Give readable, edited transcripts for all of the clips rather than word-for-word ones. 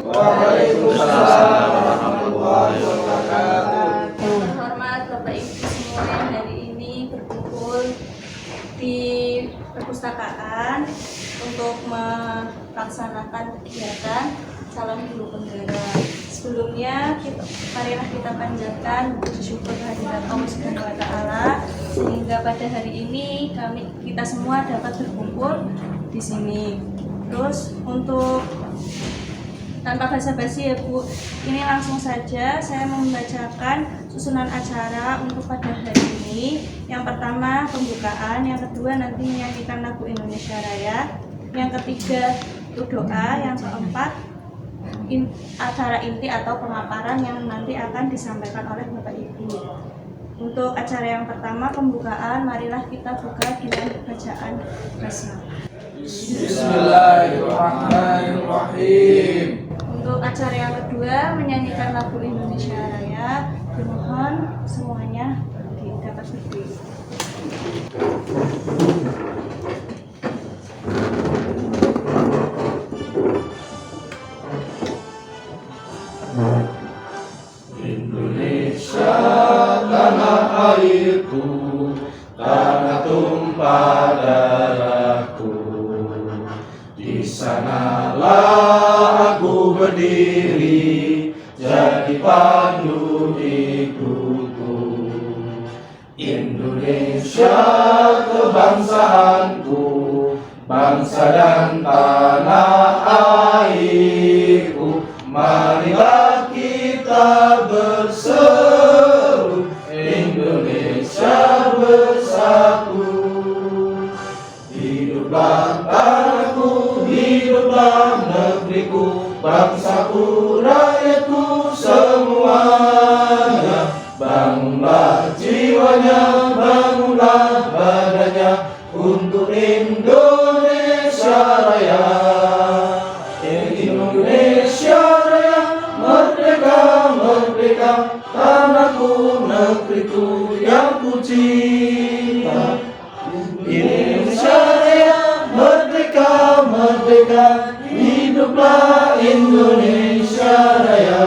Waalaikumsalam warahmatullahi wabarakatuh. Terhormat Bapak Ibu semua yang hari ini berkumpul di perpustakaan untuk melaksanakan kegiatan calon guru penggerak. Sebelumnya, marilah kita panjatkan puji syukur kehadirat Allah Subhanahu wa Ta'ala sehingga pada hari ini kita semua dapat berkumpul di sini. Terus untuk tanpa basa-basi ya Bu, ini langsung saja saya membacakan susunan acara untuk pada hari ini. Yang pertama pembukaan, yang kedua nanti menyanyikan lagu Indonesia Raya, yang ketiga itu doa, yang keempat acara inti atau pemaparan yang nanti akan disampaikan oleh Bapak Ibu. Untuk acara yang pertama pembukaan, marilah kita buka dengan bacaan basmalah. Bismillahirrahmanirrahim. Untuk acara yang kedua menyanyikan lagu Indonesia Raya, dimohon semuanya dapat berdiri. Indonesia tanah airku, tanah tumpah darahku. Di sanalah aku berdiri, jadi pandu hidupku. Indonesia kebangsaanku, bangsa dan tanah airku. Marilah kita berseru, Indonesia bersatu. Hiduplah tanahku, hiduplah negeriku, bangsaku, rakyatku semuanya. Bangunlah jiwanya, bangunlah badannya untuk Indonesia Raya. Indonesia Raya, merdeka, merdeka, tanahku, negeriku yang ku cinta. Indonesia Raya, merdeka, merdeka, hiduplah Indonesia Raya.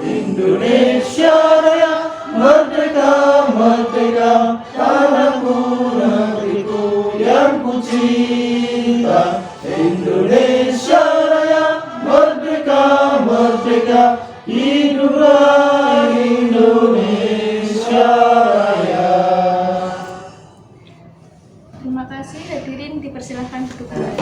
Indonesia Raya, merdeka, merdeka, tanahku, negeriku yang ku cinta. Indonesia Raya, merdeka, merdeka, hiduplah Indonesia Raya. Terima kasih, hadirin dipersilahkan duduk kembali.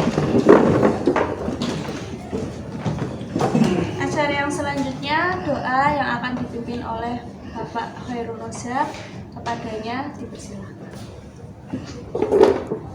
Acara yang selanjutnya doa yang akan dipimpin oleh Bapak Khairul Rosyad, kepadanya dipersilahkan.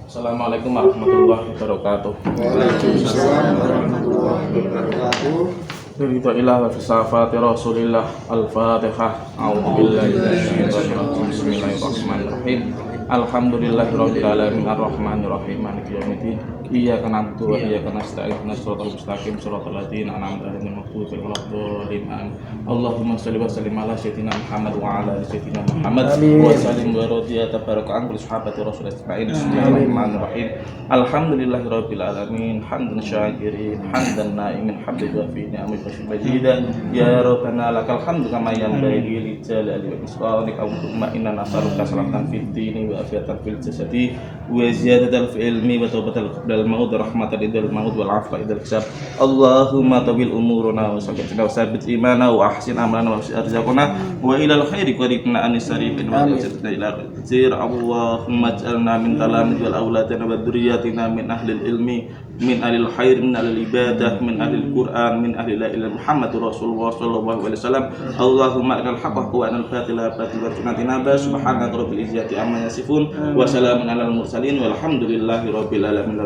Assalamualaikum warahmatullahi wabarakatuh. Waalaikumsalam warahmatullahi wabarakatuh. Bismillah wa fisafati Rasulillah Al-Fatihah. A'udzubillahi minasyaitonir rajim. Bismillahirrahmanirrahim. Alhamdulillahirabbil alamin arrahmanir rahim maliki yaumiddin. Iyyaka na'budu wa iyyaka nasta'in ihdinas siratal mustaqim siratal ladzina an'amta 'alaihim ghairil maghdubi 'alaihim. Allahumma shalli wa sallim ala sayyidina Muhammad wa ala ali sayyidina Muhammad wa sallim wa radiyallahu tabaraka an kulli sahabati rasulillah ajma'in. Bismillahirrahmanirrahim. Alhamdulillahirabbil alamin hamdan syakirin hamdan na'imin hamdan wa fi ni'amin majidan ya rabbana lakal hamdu kama yanbaghi li jalali wa isqanika Allahumma inna nas'aluka salamatan fid dini wa afiyatan fil jasadi wa ziyadatan fil ilmi wa tawbatan qabla al-maut rahmatan idal maut wal afwa idal hisab. Allahumma tawil umuruna wa sabbitina wa sabbit imana wa ahsin amalana wa arzaqna wa ilal khairi qaribna anis sarifin wa jazatna ila khairir. Allahumma ij'alna min talamid wal aulatina wa dzurriyyatina min ahlil ilmi min ahlil khair min ahlil ibadah min ahlil quran min ahli la ilaha Muhammadur Rasulullah sallallahu alaihi wasallam. Allahumma arinal haqqa wa arinal batila batila warzuqna ba subhana rabbil izzati amma yasifun wa salamun alal mursalin walhamdulillahi rabbil alamin.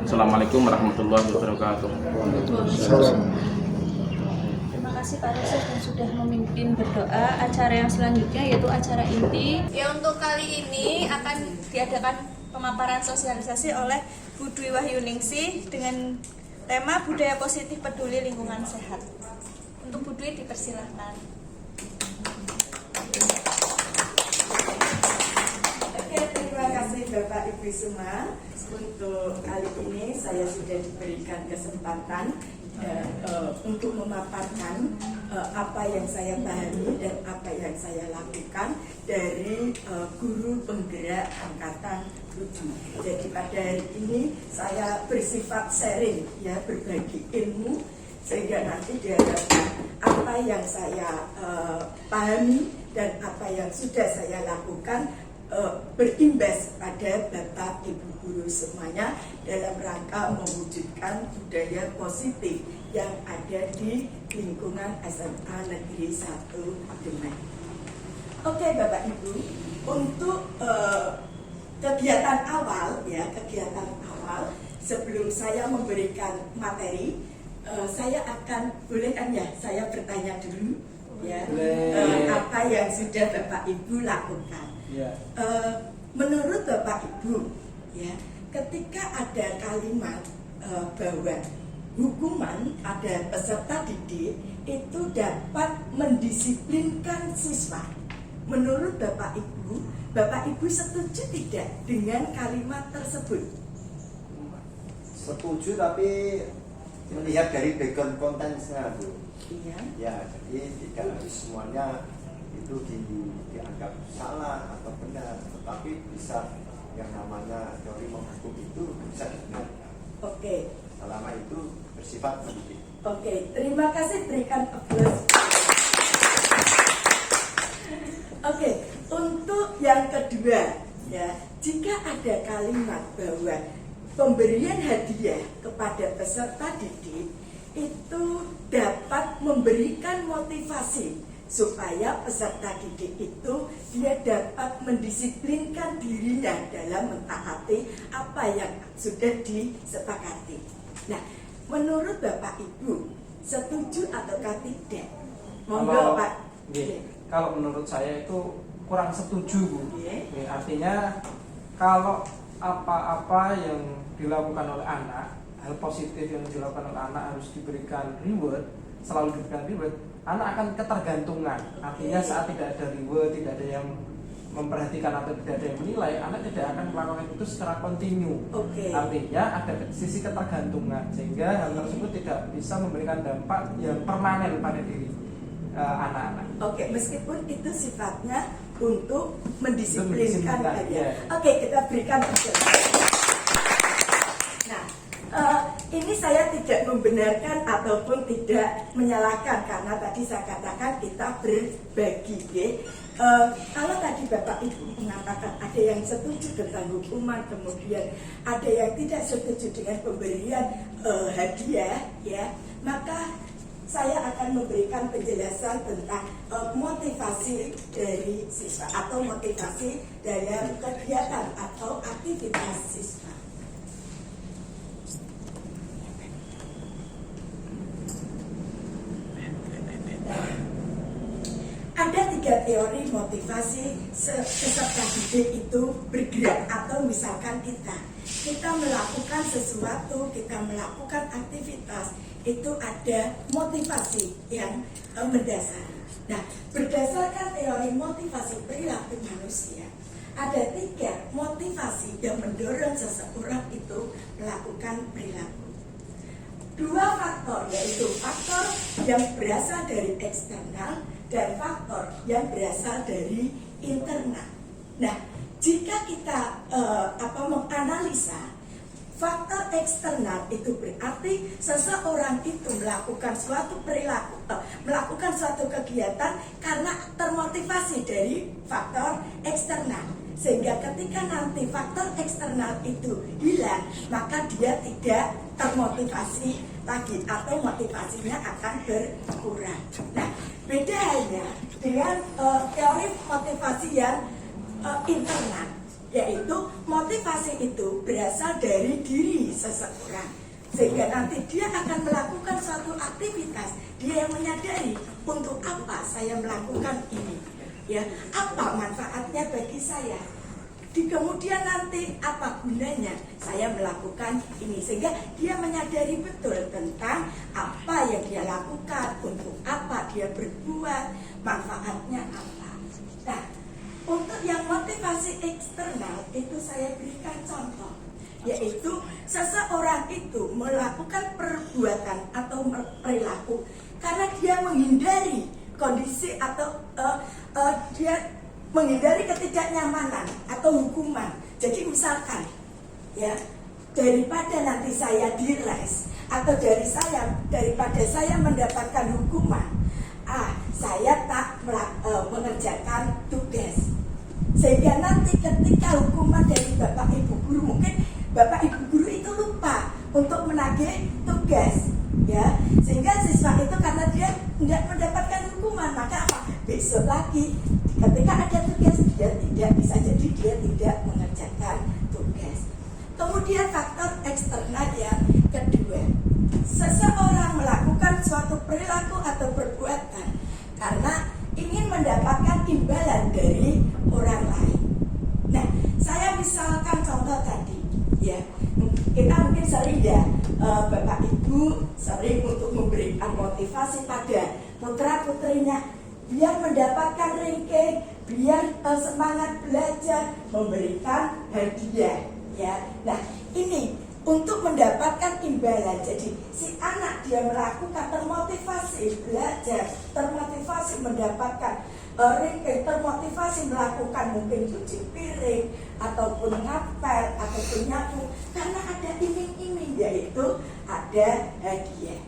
Assalamualaikum warahmatullahi wabarakatuh. Terima kasih Pak Rosyad yang sudah memimpin berdoa. Acara yang selanjutnya yaitu acara inti. Ya, untuk kali ini akan diadakan pemaparan sosialisasi oleh Bu Dwi Wahyuningsih dengan tema budaya positif peduli lingkungan sehat. Untuk Bu Dwi dipersilahkan. Oke, terima kasih Bapak Bapak Ibu semua, untuk kali ini saya sudah diberikan kesempatan untuk memaparkan apa yang saya pahami dan apa yang saya lakukan dari guru penggerak angkatan 7. Jadi pada hari ini saya bersifat sharing, ya, berbagi ilmu, sehingga nanti diharapkan apa yang saya pahami dan apa yang sudah saya lakukan berimbas pada Bapak Ibu guru semuanya dalam rangka mewujudkan budaya positif yang ada di lingkungan SMA Negeri 1 Demak. Oke Bapak Ibu, untuk kegiatan awal sebelum saya memberikan materi, saya akan, boleh kan ya, saya bertanya dulu ya, apa yang sudah Bapak Ibu lakukan. Menurut Bapak Ibu, ya, ketika ada kalimat bahwa hukuman pada peserta didik itu dapat mendisiplinkan siswa, menurut Bapak Ibu setuju tidak dengan kalimat tersebut? Setuju, tapi melihat dari background kontennya, Bu. Iya. Ya, jadi tidak harus semuanya itu dianggap salah atau benar, tetapi bisa yang namanya teori menghukum itu bisa dibenarkan. Oke. Selama itu bersifat mendidik. Oke, terima kasih, berikan applause. Oke, untuk yang kedua, ya, jika ada kalimat bahwa pemberian hadiah kepada peserta didik itu dapat memberikan motivasi supaya peserta didik itu dia dapat mendisiplinkan dirinya dalam mentaati apa yang sudah disepakati. Nah, menurut Bapak Ibu setuju ataukah tidak? Monggo Pak. Kalau menurut saya itu kurang setuju, Bu. Artinya kalau apa-apa yang dilakukan oleh anak, hal positif yang dilakukan oleh anak harus diberikan reward, selalu diberikan reward, anak akan ketergantungan. Artinya saat tidak ada reward, tidak ada yang memperhatikan atau tidak ada yang menilai, anak tidak akan melakukan itu secara kontinu. Artinya ada sisi ketergantungan, sehingga hal tersebut tidak bisa memberikan dampak yang permanen pada diri anak-anak. Oke, meskipun itu sifatnya untuk mendisiplinkan aja. Ya. Oke, kita berikan. Nah, ini saya tidak membenarkan ataupun tidak menyalahkan, karena tadi saya katakan kita berbagi. Kalau tadi Bapak Ibu mengatakan ada yang setuju tentang hukuman, kemudian ada yang tidak setuju dengan pemberian hadiah, ya, maka saya akan memberikan penjelasan tentang motivasi dari siswa atau motivasi dalam kegiatan atau aktivitas siswa. Ada 3 teori motivasi peserta didik itu bergerak, atau misalkan kita melakukan sesuatu, kita melakukan aktivitas, itu ada motivasi yang mendasar. Nah, berdasarkan teori motivasi perilaku manusia, ada 3 motivasi yang mendorong seseorang itu melakukan perilaku. 2 faktor, yaitu faktor yang berasal dari eksternal dan faktor yang berasal dari internal. Nah, jika kita menganalisa faktor eksternal, itu berarti seseorang itu melakukan suatu perilaku, melakukan suatu kegiatan karena termotivasi dari faktor eksternal. Sehingga ketika nanti faktor eksternal itu hilang, maka dia tidak termotivasi lagi atau motivasinya akan berkurang. Nah, beda halnya dengan teori motivasi yang internal, yaitu motivasi itu berasal dari diri seseorang, sehingga nanti dia akan melakukan suatu aktivitas, dia yang menyadari untuk apa saya melakukan ini, ya, apa manfaatnya bagi saya, di kemudian nanti apa gunanya saya melakukan ini, sehingga dia menyadari betul tentang apa yang dia lakukan, untuk apa dia berbuat, manfaatnya apa. Nah, untuk yang motivasi motivasi eksternal itu saya berikan contoh, yaitu seseorang itu melakukan perbuatan atau perilaku karena dia menghindari kondisi atau dia menghindari ketidaknyamanan atau hukuman. Jadi misalkan ya, daripada nanti saya dires atau daripada saya mendapatkan hukuman, saya tak mengerjakan tugas, sehingga nanti ketika hukuman dari Bapak Ibu guru, mungkin Bapak Ibu guru itu lupa untuk menagih tugas ya, sehingga siswa itu karena dia tidak mendapatkan hukuman, maka apa? Besok lagi ketika ada tugas dia tidak bisa, jadi dia tidak mengerjakan tugas. Kemudian faktor eksternal yang kedua, seseorang melakukan suatu perilaku atau perbuatan karena ingin mendapatkan imbalan dari orang lain. Nah, saya misalkan contoh tadi ya, kita mungkin sering ya, Bapak Ibu sering untuk memberikan motivasi pada putra putrinya biar mendapatkan ranking, biar semangat belajar, memberikan hadiah ya. Nah, ini untuk mendapatkan imbalan. Jadi si anak dia melakukan, termotivasi belajar, termotivasi mendapatkan ranking, termotivasi melakukan mungkin cuci piring ataupun ngapel ataupun nyapu karena ada iming-iming, yaitu ada hadiah.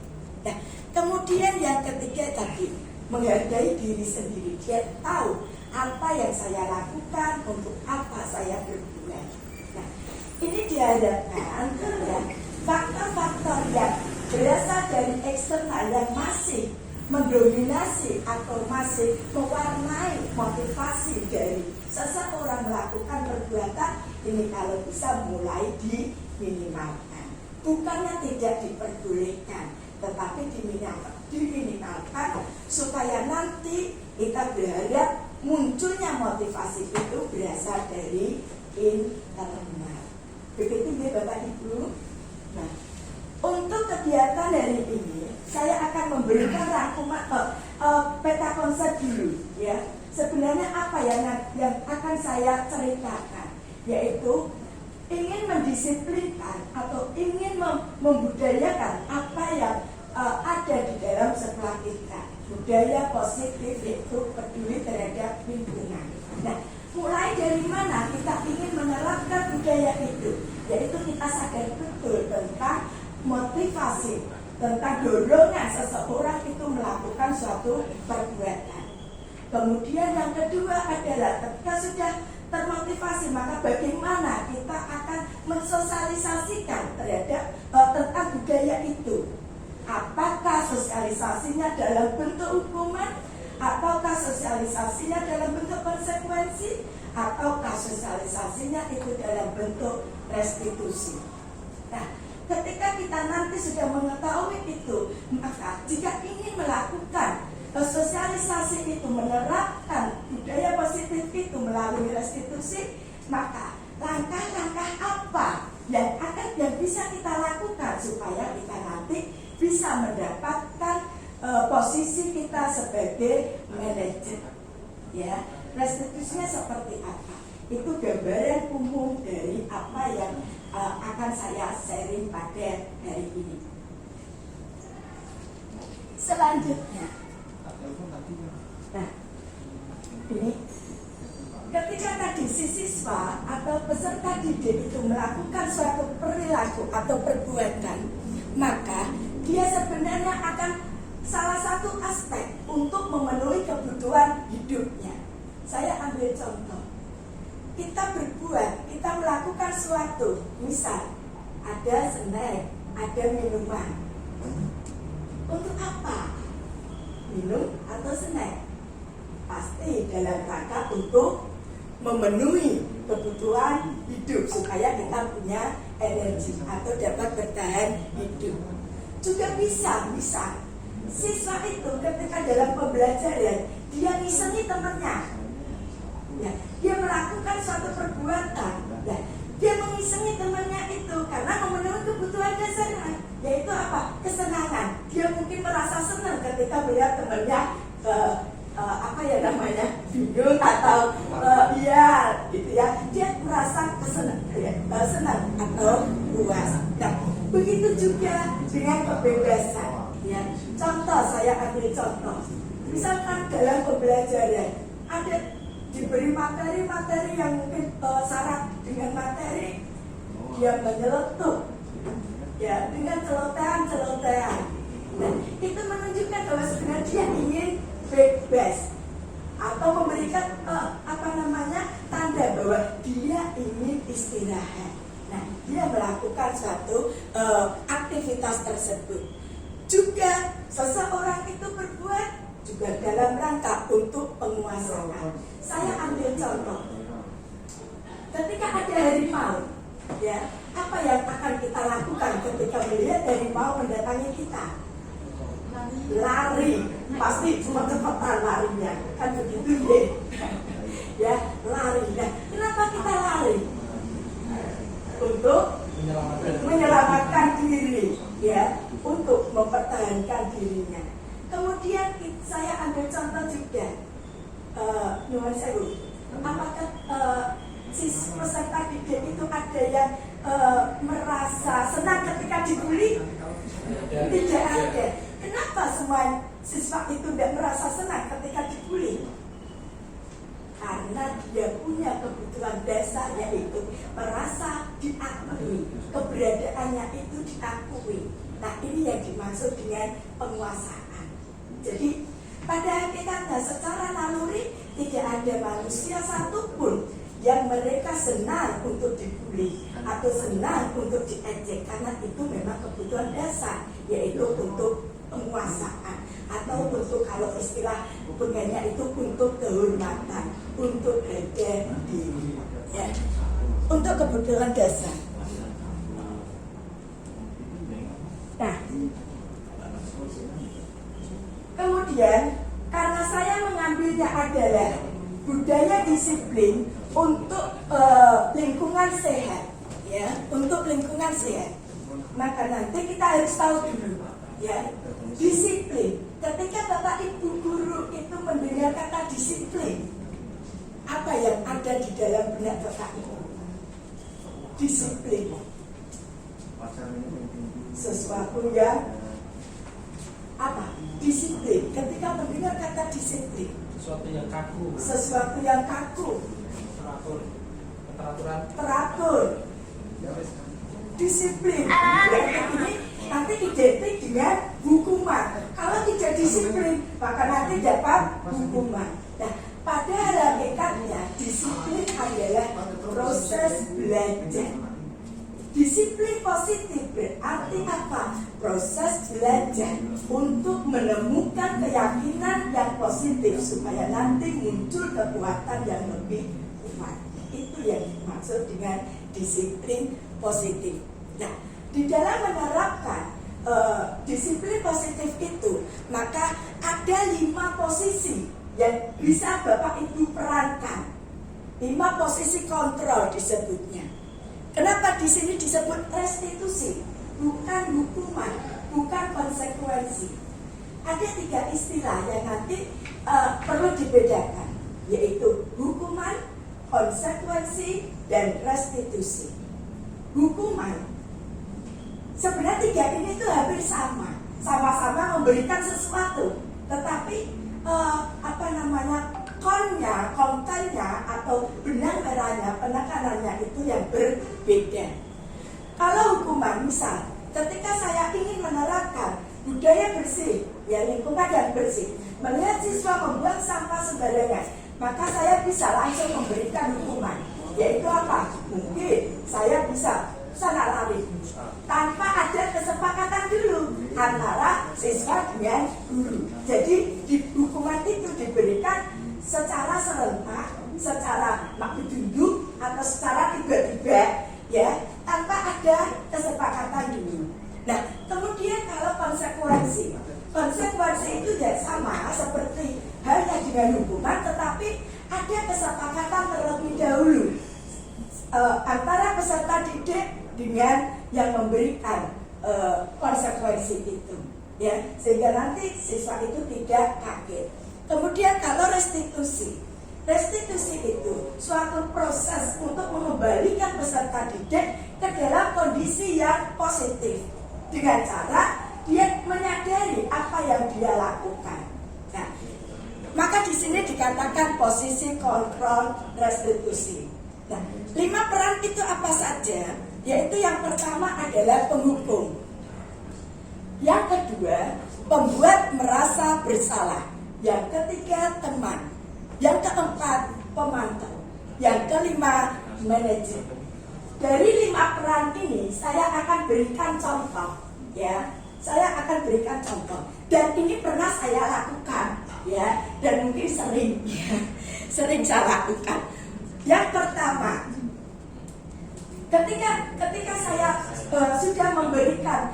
Nah, kemudian yang ketiga tadi, menghargai diri sendiri. Dia tahu apa yang saya lakukan, untuk apa saya berbuat. Nah, ini diharapkan ya, faktor-faktor yang berasal dari eksternal yang masih mendominasi atau masih mewarnai motivasi dari seseorang melakukan perbuatan ini kalau bisa mulai diminimalkan. Bukannya tidak diperbolehkan, tetapi diminimalkan supaya nanti kita berharap munculnya motivasi itu berasal dari internal. Begitu ya Bapak Ibu. Nah, untuk kegiatan hari ini saya akan memberikan rangkuman peta konsep dulu ya. Sebenarnya apa yang akan saya ceritakan, yaitu ingin mendisiplinkan atau ingin membudayakan apa yang ada di dalam sekolah kita. Budaya positif, yaitu peduli terhadap lingkungan. Nah, mulai dari mana kita ingin menerapkan budaya itu? Yaitu kita sadar betul tentang motivasi, tentang dorongan seseorang itu melakukan suatu perbuatan. Kemudian yang kedua adalah ketika sudah termotivasi, maka bagaimana kita akan mensosialisasikan terhadap tentang budaya itu. Apakah sosialisasinya dalam bentuk hukuman, ataukah sosialisasinya dalam bentuk konsekuensi, ataukah sosialisasinya itu dalam bentuk restitusi. Nah, ketika kita nanti sudah mengetahui itu, maka jika ingin melakukan sosialisasi itu, menerapkan budaya positif itu melalui restitusi, maka langkah-langkah apa yang bisa kita lakukan supaya kita nanti bisa mendapatkan posisi kita sebagai manajer ya. Restitusinya seperti apa? Itu gambaran umum dari apa yang akan saya sharing pada hari ini. Selanjutnya, nah, ini ketika tadi si siswa atau peserta didik itu melakukan suatu perilaku atau perbuatan, maka dia sebenarnya akan salah satu aspek untuk memenuhi kebutuhan hidupnya. Saya ambil contoh, kita berbuat, kita melakukan suatu, misal ada snack, ada minuman. Untuk apa? Minum atau snack? Pasti dalam rangka untuk memenuhi kebutuhan hidup supaya kita punya energi atau dapat bertahan hidup. Juga bisa siswa itu ketika dalam pembelajaran dia ngisengi temannya ya, dia melakukan suatu perbuatan ya, dia mengisengi temannya itu karena memenuhi kebutuhan dasarnya, yaitu apa? Kesenangan. Dia mungkin merasa senang ketika melihat temannya bingung atau gitu ya, puas. Nah, begitu juga dengan kebebasan. Ya, contoh saya ambil contoh. Misalkan dalam pembelajaran ada diberi materi-materi yang mungkin syarat dengan materi, dia menyeletuk, ya dengan celotehan. Nah, itu menunjukkan bahwa sebenarnya dia ingin bebas atau memberikan tanda bahwa dia ingin istirahat. Nah, dia melakukan suatu aktivitas tersebut. Juga seseorang itu berbuat juga dalam rangka untuk penguasaan. Saya ambil contoh. Ketika ada harimau, ya, apa yang akan kita lakukan ketika melihat harimau mendatangi kita? Lari, pasti cepet-cepetan larinya, kan begitu ya? Ya, lari. Nah, kenapa kita lari? Untuk menyelamatkan diri, ya, untuk mempertahankan dirinya. Kemudian saya ambil contoh juga, nuwun sewu, apakah peserta didik itu ada yang merasa senang ketika dibully? Tidak ada. Kenapa semua siswa itu tidak merasa senang ketika dibully? Karena dia punya kebutuhan dasar, yaitu merasa diakui, keberadaannya itu diakui. Nah, ini yang dimaksud dengan penguasaan. Jadi pada hakikatnya secara naluri tidak ada manusia satupun yang mereka senang untuk dibully atau senang untuk diejek, karena itu memang kebutuhan dasar, yaitu untuk penguasaan atau untuk, kalau istilah bengennya itu, untuk kehormatan, untuk harga diri, ya, untuk kebutuhan dasar. Nah, kemudian karena saya mengambilnya adalah budaya disiplin untuk lingkungan sehat, ya, untuk lingkungan sehat, maka nanti kita harus tahu dulu, ya, disiplin. Ketika Bapak Ibu guru itu mendengar kata disiplin, apa yang ada di dalam benak Bapak Ibu? Disiplin, sesuatu yang apa? Disiplin. Ketika mendengar kata disiplin, sesuatu yang kaku, sesuatu yang kaku, teratur, disiplin. Berarti ini nanti identik dengan hukuman. Kalau tidak disiplin, maka nanti dapat hukuman. Nah, pada hakikatnya disiplin adalah proses belajar. Disiplin positif berarti apa? Proses belajar untuk menemukan keyakinan yang positif supaya nanti muncul kekuatan yang lebih kuat. Itu yang dimaksud dengan disiplin positif. Nah, di dalam menerapkan disiplin positif itu, maka ada 5 posisi yang bisa Bapak Ibu perankan. 5 posisi kontrol disebutnya. Kenapa di sini disebut restitusi, bukan hukuman, bukan konsekuensi? Ada 3 istilah yang nanti perlu dibedakan, yaitu hukuman, konsekuensi, dan restitusi. Hukuman, sebenarnya 3 ini tuh hampir sama-sama memberikan sesuatu, tetapi kontennya atau benang merahnya, penekanannya itu yang berbeda. Kalau hukuman, misal ketika saya ingin menerapkan budaya bersih, ya, lingkungan yang bersih, melihat siswa membuang sampah sembarangan, maka saya bisa langsung memberikan hukuman, yaitu apa? Mungkin saya bisa sana lari tanpa ada kesepakatan dulu antara siswa dengan guru. Jadi hukuman itu diberikan secara serentak, secara makduduk, atau secara tiba-tiba, ya, tanpa ada kesepakatan dulu. Nah, kemudian kalau konsekuensi itu ya sama seperti halnya dengan hukuman, tetapi ada kesepakatan terlebih dahulu antara peserta didik dengan yang memberikan konsekuensi itu, ya, sehingga nanti siswa itu tidak kaget. Kemudian kalau restitusi Restitusi itu suatu proses untuk mengembalikan peserta didik ke dalam kondisi yang positif dengan cara dia menyadari apa yang dia lakukan. Nah, maka di sini dikatakan posisi, kontrol, restitusi. Nah, 5 peran itu apa saja? Yaitu yang pertama adalah penghukum, yang kedua pembuat merasa bersalah, yang ketiga teman, yang keempat pemantau, yang kelima manajer. Dari 5 peran ini saya akan berikan contoh, ya. Saya akan berikan contoh, dan ini pernah saya lakukan, ya, dan mungkin sering, ya, sering saya lakukan. Yang pertama, ketika saya sudah memberikan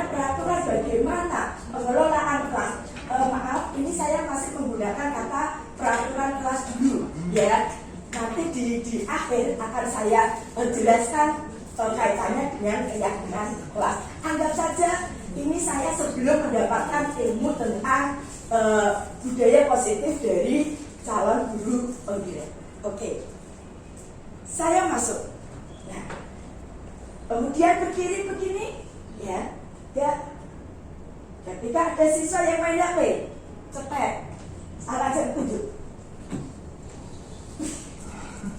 peraturan bagaimana pengelolaan kelas, maaf, ini saya masih menggunakan kata peraturan kelas dulu, ya. Nanti di akhir akan saya jelaskan kaitannya dengan keyakinan kelas. Anggap saja ini saya sebelum mendapatkan ilmu tentang budaya positif dari calon guru penggiat. Oke, saya masuk. Nah, kemudian berdiri begini, ya. Ketika ada siswa yang main HP, cepet, salah jam tunjuk.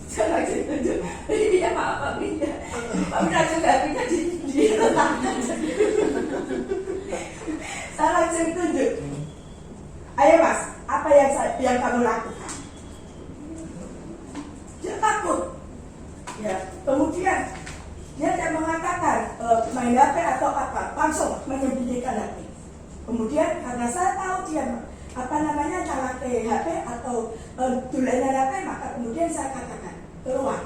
Salah jam tunjuk. Iya maaf Pak Bina. Pak Bina juga bisa diletakkan. Salah jam tunjuk. Ayo Mas, apa yang kamu lakukan? Dia takut. Ya, kemudian dia tidak mengatakan main HP atau apa, langsung menyembunyikan HP. Kemudian karena saya tahu dia nyala ke HP atau dulanan HP, maka kemudian saya katakan keluar,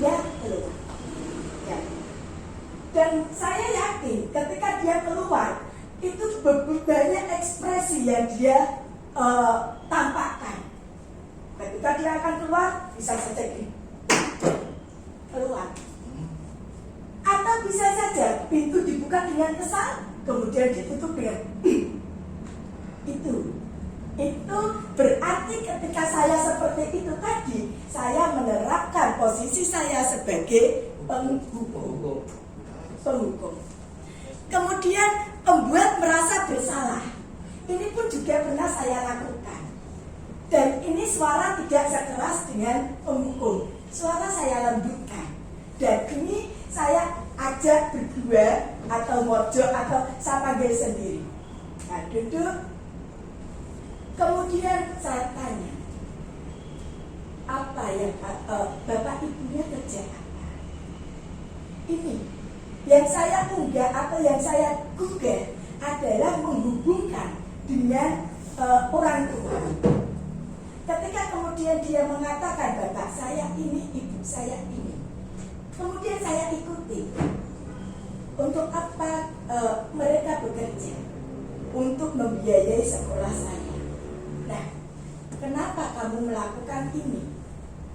ya keluar, ya. Dan saya yakin ketika dia keluar itu banyak ekspresi yang dia tampakkan. Ketika dia akan keluar, bisa saja gini, keluar. Atau bisa saja pintu dibuka dengan kesal, kemudian ditutup dengan itu berarti ketika saya seperti itu tadi, saya menerapkan posisi saya sebagai penghukum. Kemudian pembuat merasa bersalah, ini pun juga pernah saya lakukan. Dan ini suara tidak sekeras dengan penghukum, suara saya lembutkan. Dan ini saya ajak berdua atau mojok atau saya panggil sendiri. Nah, duduk. Kemudian saya tanya, apa yang bapak ibunya kerja apa? Ini yang saya unggah atau yang saya gugah adalah menghubungkan dengan orang tua. Ketika kemudian dia mengatakan bapak saya ini, ibu saya ini, kemudian saya ikuti. Untuk apa mereka bekerja? Untuk membiayai sekolah saya. Nah, kenapa kamu melakukan ini?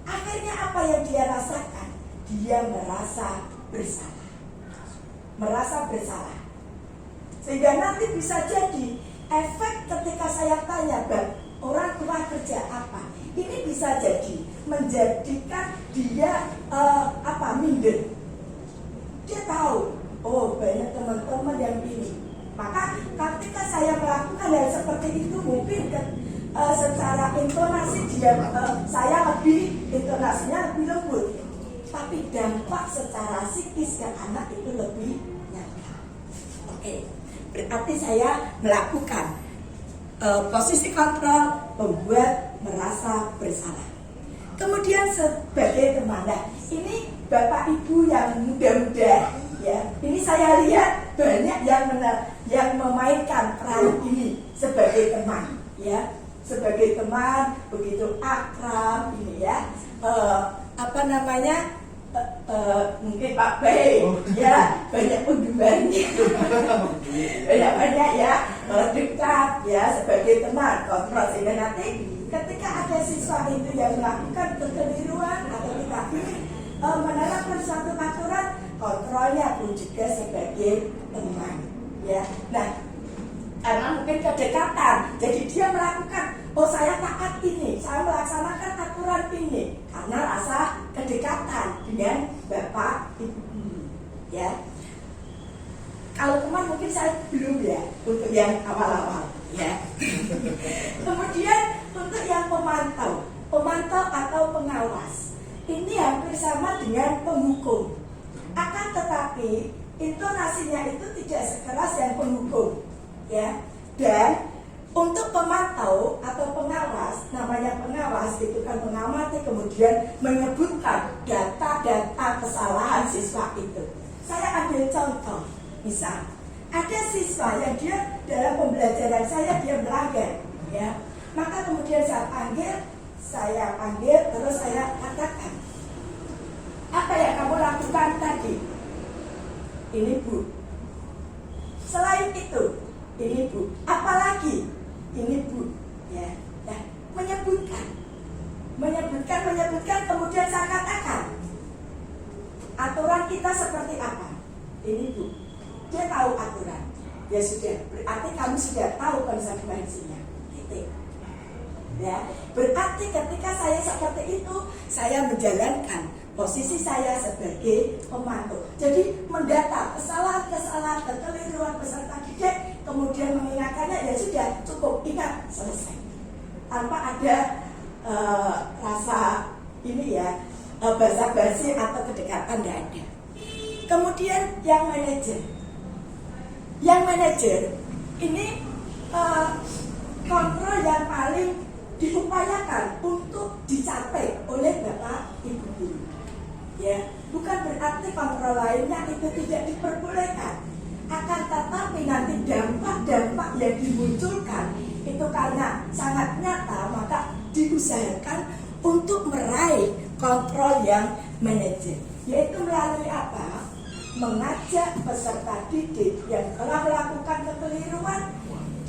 Akhirnya apa yang dia rasakan? Dia merasa bersalah. Sehingga nanti bisa jadi efek ketika saya tanya, Bang, orang tua kerja apa? Ini bisa jadi menjadikan dia minder. Dia tahu, oh banyak teman-teman yang ini. Maka ketika saya melakukan hal seperti itu, mungkin secara intonasi saya intonasinya lebih lembut, tapi dampak secara psikis ke anak itu lebih nyata. Oke, berarti saya melakukan posisi kontrol, membuat merasa bersalah. Kemudian sebagai teman, nah ini bapak ibu yang muda-muda, ya, ini saya lihat banyak yang memainkan peran ini sebagai teman, ya, sebagai teman begitu akrab ini, ya, mungkin Pak Bay, ya, banyak kunjungannya, banyak ya, dekat, ya, sebagai teman, kontrol. Sehingga nanti ketika ada siswa itu yang melakukan kekeliruan atau tidak ingin menerapkan suatu aturan, kontrolnya pun juga sebagai teman, ya. Nah, karena mungkin kedekatan. Jadi dia melakukan, oh saya taat ini, saya melaksanakan aturan ini karena rasa kedekatan dengan bapak ibu. Ya, kalau teman mungkin saya belum ya untuk yang awal-awal. Ya. Kemudian untuk yang pemantau atau pengawas, ini hampir sama dengan penghukum. Akan tetapi intonasinya itu tidak sekeras yang penghukum, ya. Dan untuk pemantau atau pengawas, namanya pengawas itu kan mengamati kemudian menyebutkan data-data kesalahan siswa itu. Saya ambil contoh, misal ada siswa yang dia dalam pembelajaran saya dia melanggar, ya. Maka kemudian saya panggil, terus saya katakan, apa yang kamu lakukan tadi? Ini Bu. Selain itu, ini Bu. Apalagi? Ini Bu. Ya, nah, menyebutkan. Kemudian saya katakan, aturan kita seperti apa? Ini Bu. Dia tahu aturan. Ya sudah, berarti kamu sudah tahu konsekuensinya. Gitu. Ya, berarti ketika saya seperti itu, saya menjalankan posisi saya sebagai pemantau. Jadi mendata kesalahan-kesalahan, kekeliruan peserta didik, kemudian mengingatkannya, ya sudah cukup, ingat, selesai. Tanpa ada rasa ini ya, basa-basi atau kedekatan, tidak ada. Kemudian yang manajer ini kontrol yang paling diupayakan untuk dicapai oleh Bapak Ibu guru. Ya, bukan berarti kontrol lainnya itu tidak diperbolehkan. Akan tetapi nanti dampak-dampak yang dimunculkan itu karena sangat nyata, maka diusahakan untuk meraih kontrol yang manajer. Yaitu melalui apa? Mengajak peserta didik yang telah melakukan kekeliruan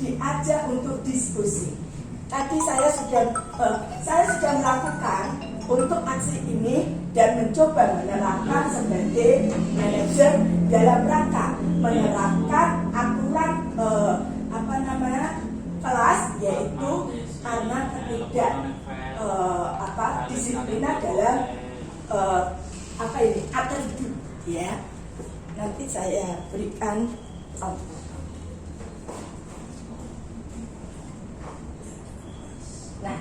diajak untuk diskusi. Tadi saya sudah melakukan untuk aksi ini dan mencoba menerapkan sebagai manajer dalam rangka menerapkan aturan kelas, yaitu karena disiplinan dalam atribut, ya. Nanti saya berikan contoh. Nah,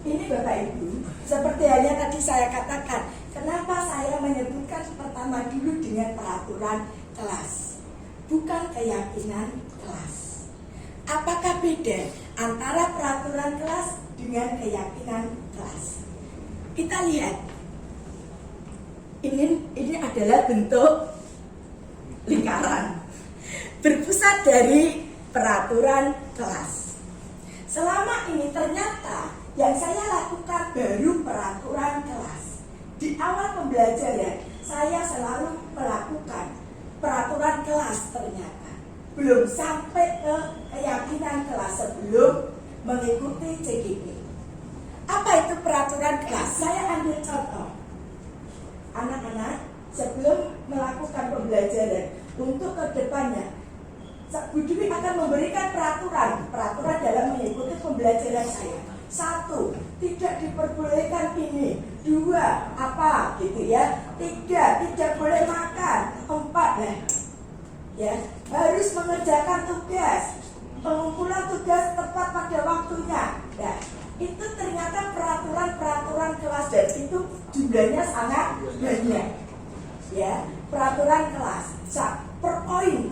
ini Bapak Ibu, seperti halnya tadi saya katakan, kenapa saya menyebutkan pertama dulu dengan peraturan kelas, bukan keyakinan kelas. Apakah beda antara peraturan kelas dengan keyakinan kelas? Kita lihat, ini adalah bentuk lingkaran berpusat dari peraturan kelas. Selama ini ternyata yang saya lakukan baru peraturan kelas. Di awal pembelajaran saya selalu melakukan peraturan kelas, ternyata belum sampai ke keyakinan kelas sebelum mengikuti CGP. Apa itu peraturan kelas? Saya ambil contoh. Anak-anak sebelum melakukan pembelajaran untuk kedepannya, Bu Dwi akan memberikan peraturan dalam mengikuti pembelajaran saya. 1, tidak diperbolehkan ini. 2, apa gitu ya. 3, tidak boleh makan. 4, ya, harus mengerjakan tugas. Pengumpulan tugas tepat pada waktunya. Ya, itu ternyata peraturan kelas dan itu jumlahnya sangat banyak. Ya, peraturan kelas. Per poin,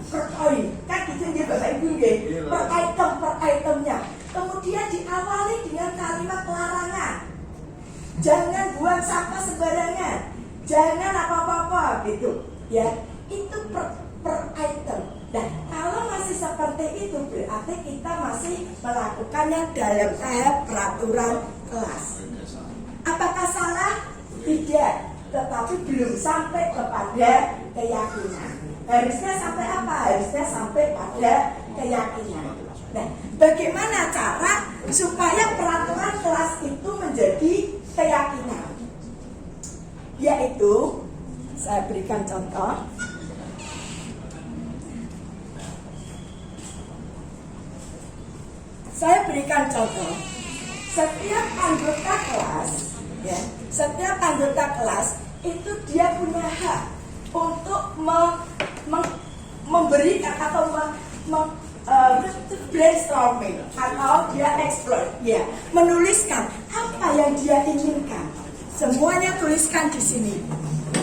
kan gitu ya Bapak Ibu ya. Per itemnya. Kemudian diawali dengan kalimat larangan. Jangan buang sampah sembarangan. Jangan apa-apa gitu. Ya, itu per item. Dan kalau masih seperti itu berarti kita masih melakukannya dalam tahap peraturan kelas. Apakah salah? Tidak. Tetapi belum sampai kepada keyakinan. Harusnya sampai apa? Harusnya sampai pada keyakinan. Nah, bagaimana cara supaya peraturan kelas itu menjadi keyakinan? Yaitu, saya berikan contoh. memberikan contoh. Setiap anggota kelas, ya, setiap anggota kelas itu dia punya hak untuk memberikan atau brainstorming atau dia explore, ya, menuliskan apa yang dia inginkan. Semuanya tuliskan di sini,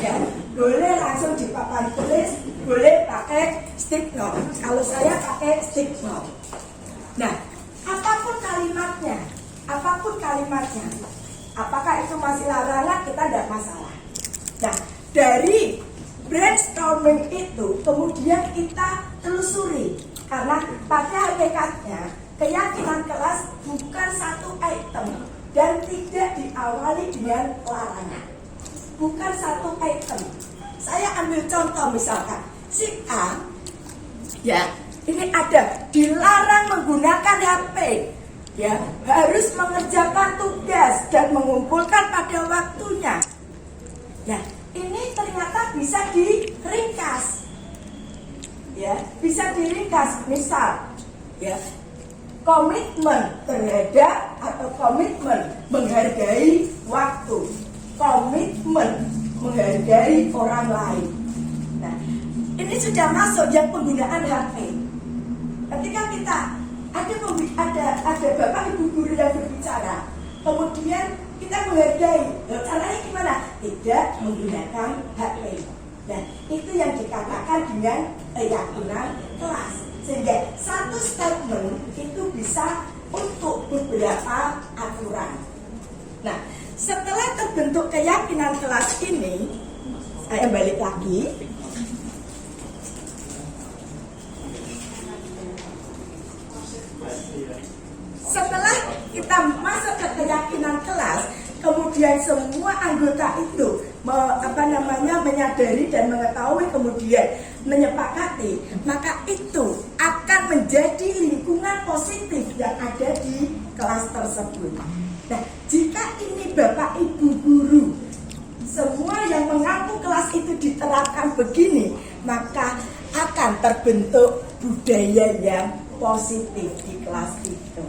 ya. Boleh langsung di papan tulis, boleh pakai stick note. Kalau saya pakai stick note. Nah, apapun kalimatnya, apakah itu masih larangan, kita tidak masalah. Nah, dari brainstorming itu kemudian kita telusuri, karena pada hakikatnya keyakinan kelas bukan satu item dan tidak diawali dengan larangan. Bukan satu item. Saya ambil contoh, misalkan si A, ya, ini ada dilarang menggunakan HP, ya, harus mengerjakan tugas dan mengumpulkan pada waktunya. Nah, ini ternyata bisa diringkas, ya, bisa diringkas. Misal, ya, komitmen terhadap atau komitmen menghargai waktu, komitmen menghargai orang lain. Nah, ini sudah masuk yang penggunaan HP. Ketika kita ada bapak ibu guru yang berbicara, kemudian kita menghargai, caranya gimana? Tidak menggunakan HP. Dan itu yang dikatakan dengan keyakinan kelas. Sehingga satu statement itu bisa untuk beberapa aturan. Nah, setelah terbentuk keyakinan kelas ini, saya balik lagi. Setelah kita masuk ke keyakinan kelas, kemudian semua anggota itu menyadari dan mengetahui, kemudian menyepakati, maka itu akan menjadi lingkungan positif yang ada di kelas tersebut. Nah, jika ini Bapak Ibu guru semua yang mengaku kelas itu diterapkan begini, maka akan terbentuk budaya yang positif di kelas itu.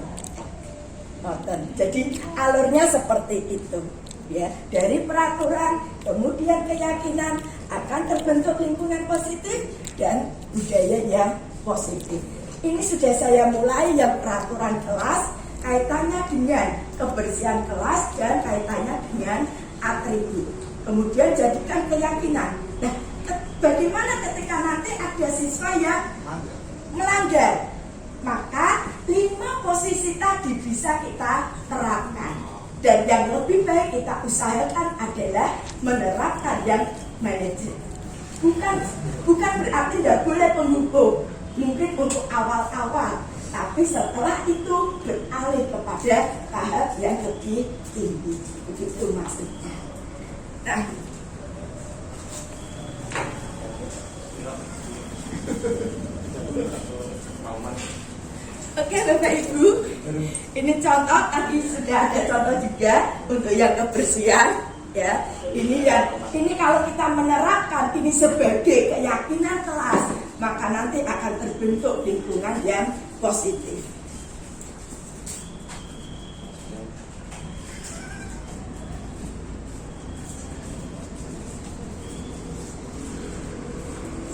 Jadi alurnya seperti itu, ya, dari peraturan kemudian keyakinan akan terbentuk lingkungan positif dan budaya yang positif. Ini sudah saya mulai yang peraturan kelas, kaitannya dengan kebersihan kelas dan kaitannya dengan atribut. Kemudian jadikan keyakinan. Nah, bagaimana ketika nanti ada siswa yang melanggar? Maka 5 posisi tadi bisa kita terapkan. Dan yang lebih baik kita usahakan adalah menerapkan yang manajer. Bukan berarti tidak boleh penghubung, mungkin untuk awal-awal, tapi setelah itu beralih kepada tahap yang lebih tinggi. Begitu maksudnya. Nah, oke Bapak Ibu, ini contoh, tadi sudah ada contoh juga untuk yang kebersihan, ya. Ini kalau kita menerapkan ini sebagai keyakinan kelas, maka nanti akan terbentuk lingkungan yang positif.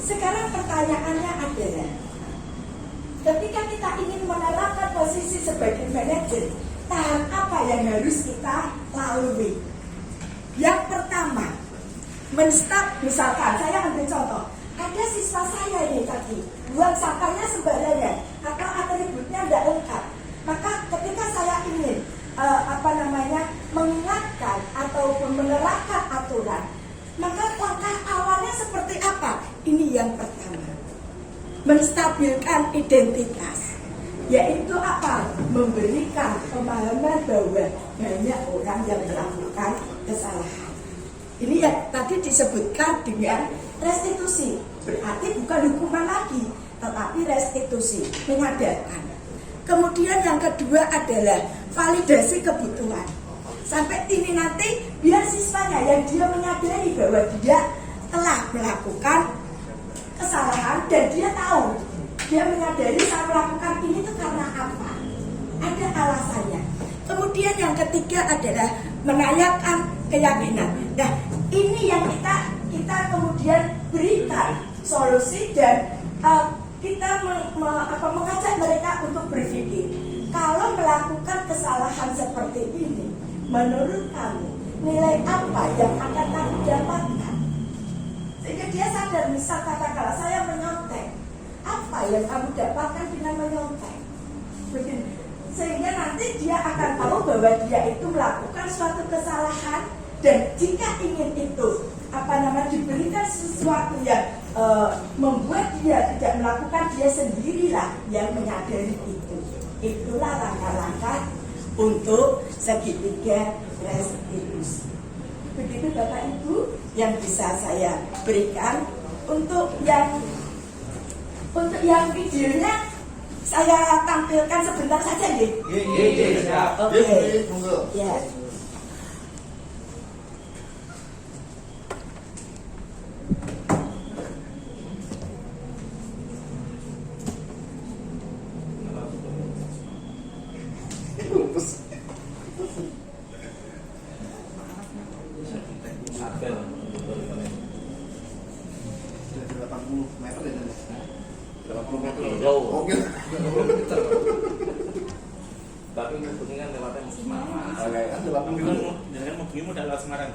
Sekarang pertanyaannya adalah, ketika kita ingin menerapkan posisi sebagai manajer, tahap apa yang harus kita lalui? Yang pertama, menstop. Misalkan saya ambil contoh, ada siswa saya ini tadi buang sampahnya sembarangan atau atributnya tidak lengkap. Maka ketika saya ingin mengingatkan ataupun menerapkan aturan, maka langkah awalnya seperti apa? Ini yang pertama, menstabilkan identitas, yaitu apa? Memberikan pemahaman bahwa banyak orang yang melakukan kesalahan. Ini yang tadi disebutkan dengan restitusi, berarti bukan hukuman lagi, tetapi restitusi, menyadarkan. Kemudian yang kedua adalah validasi kebutuhan. Sampai ini nanti biar siswanya yang dia menyadari bahwa dia telah melakukan kesalahan dan dia tahu, dia menyadari saya melakukan ini itu karena apa. ada alasannya. Kemudian yang ketiga adalah menanyakan keyakinan. Nah, ini yang kita kemudian berikan solusi dan kita mengajak mereka untuk berpikir, kalau melakukan kesalahan seperti ini, menurut kamu nilai apa yang akan kamu dapatkan? Sehingga dia sadar, misal katakanlah saya menyontek, apa yang kamu dapatkan dengan menyontek? Begini. Sehingga nanti dia akan tahu bahwa dia itu melakukan suatu kesalahan, dan jika ingin itu diberikan sesuatu yang membuat dia tidak melakukan, dia sendirilah yang menyadari itu. Itulah langkah-langkah untuk segitiga restitusi. Begitu Bapak Ibu yang bisa saya berikan. Untuk yang videonya saya tampilkan sebentar saja nih. Oke. Ya. Tapi mungkin kan lewatnya Semarang. Jangan mau begini modal lewat Semarang.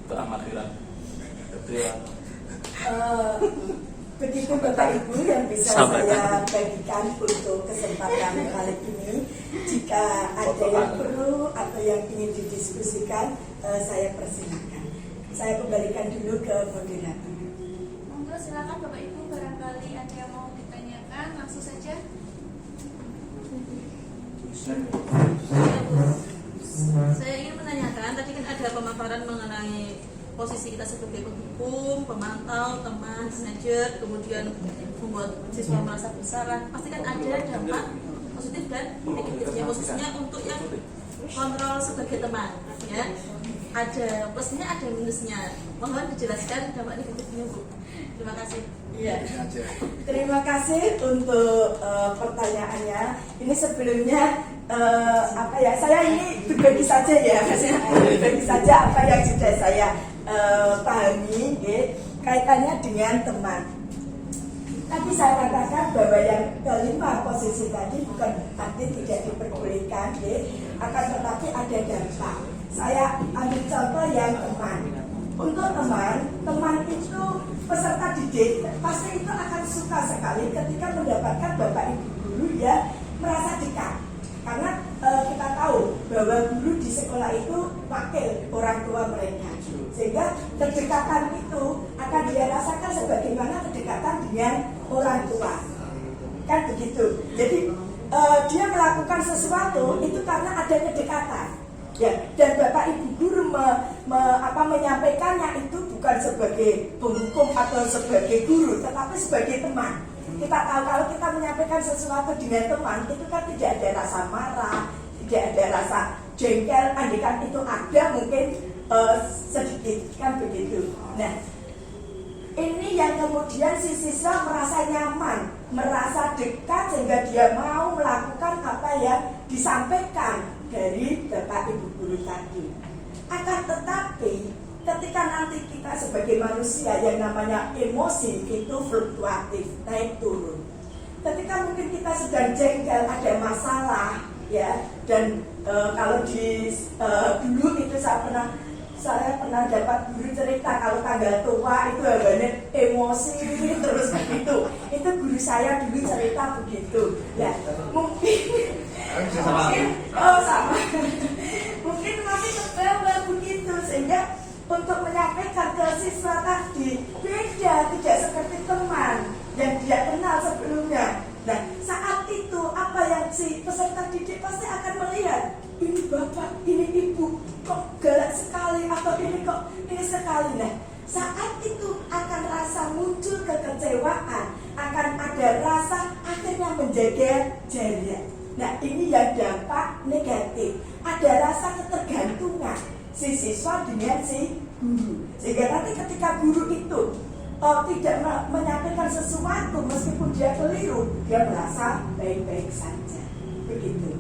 Itu amatiran. Begitu Bapak Ibu yang bisa saya bagikan untuk kesempatan kali ini. Jika ada yang perlu atau yang ingin didiskusikan, saya persilakan. Saya kembalikan dulu ke moderator. Monggo silakan Bapak Ibu, barangkali ada yang mau ditanyakan, langsung saja. Saya ingin menanyakan, tadi kan ada pemaparan mengenai posisi kita sebagai penghukum, pemantau, teman, manajer, kemudian membuat siswa merasa bersalah. Pasti kan ada dampak positif dan negatifnya, khususnya untuk yang kontrol sebagai teman, ya. Ada plusnya, ada minusnya. Mohon dijelaskan dampak negatifnya, Bu. Terima kasih. Iya. Terima kasih untuk pertanyaannya. Ini sebelumnya saya ini berbagi saja ya, berbagi saja apa yang sudah saya pahami, kaitannya dengan teman. Tadi saya katakan bahwa yang kelima posisi tadi bukan berarti tidak diperbolehkan, akan tetapi ada dampak. Saya ambil contoh yang teman. Untuk teman itu peserta didik pasti itu akan suka sekali ketika mendapatkan bapak ibu guru yang merasa dekat. Karena kita tahu bahwa guru di sekolah itu wakil orang tua mereka, sehingga kedekatan itu akan dia rasakan sebagaimana kedekatan dengan orang tua, kan begitu. Jadi dia melakukan sesuatu itu karena ada kedekatan, ya. Dan bapak ibu guru menyampaikannya itu bukan sebagai penghukum atau sebagai guru, tetapi sebagai teman. Kita tahu kalau kita menyampaikan sesuatu dengan teman itu kan tidak ada rasa marah, tidak ada rasa jengkel, andaikan itu ada mungkin sedikit, kan begitu. Nah, ini yang kemudian si siswa merasa nyaman, merasa dekat sehingga dia mau melakukan apa yang disampaikan dari bapak ibu guru tadi. Akan tetapi ketika nanti kita sebagai manusia yang namanya emosi itu fluktuatif, naik turun. Ketika mungkin kita sedang jengkel, ada masalah, ya. Dan kalau dulu itu saya pernah dapat guru cerita kalau tanggal tua itu hanya emosi terus begitu. Itu guru saya dulu cerita begitu. Ya, mungkin sama. Mungkin masih terbawa begitu sehingga untuk menyampaikan ke siswa tadi beda, tidak seperti teman yang dia kenal sebelumnya. Nah, saat itu apa yang si peserta didik pasti akan melihat, ini bapak, ini ibu kok galak sekali, atau ini kok ini sekali. Nah, saat itu akan rasa muncul kekecewaan, akan ada rasa akhirnya menjaga jarak. Nah, ini yang dampak negatif. Ada rasa ketergantungan si siswa dengan si guru, sehingga nanti ketika guru itu tidak menyampaikan sesuatu meskipun dia keliru, dia merasa baik-baik saja. Begitu.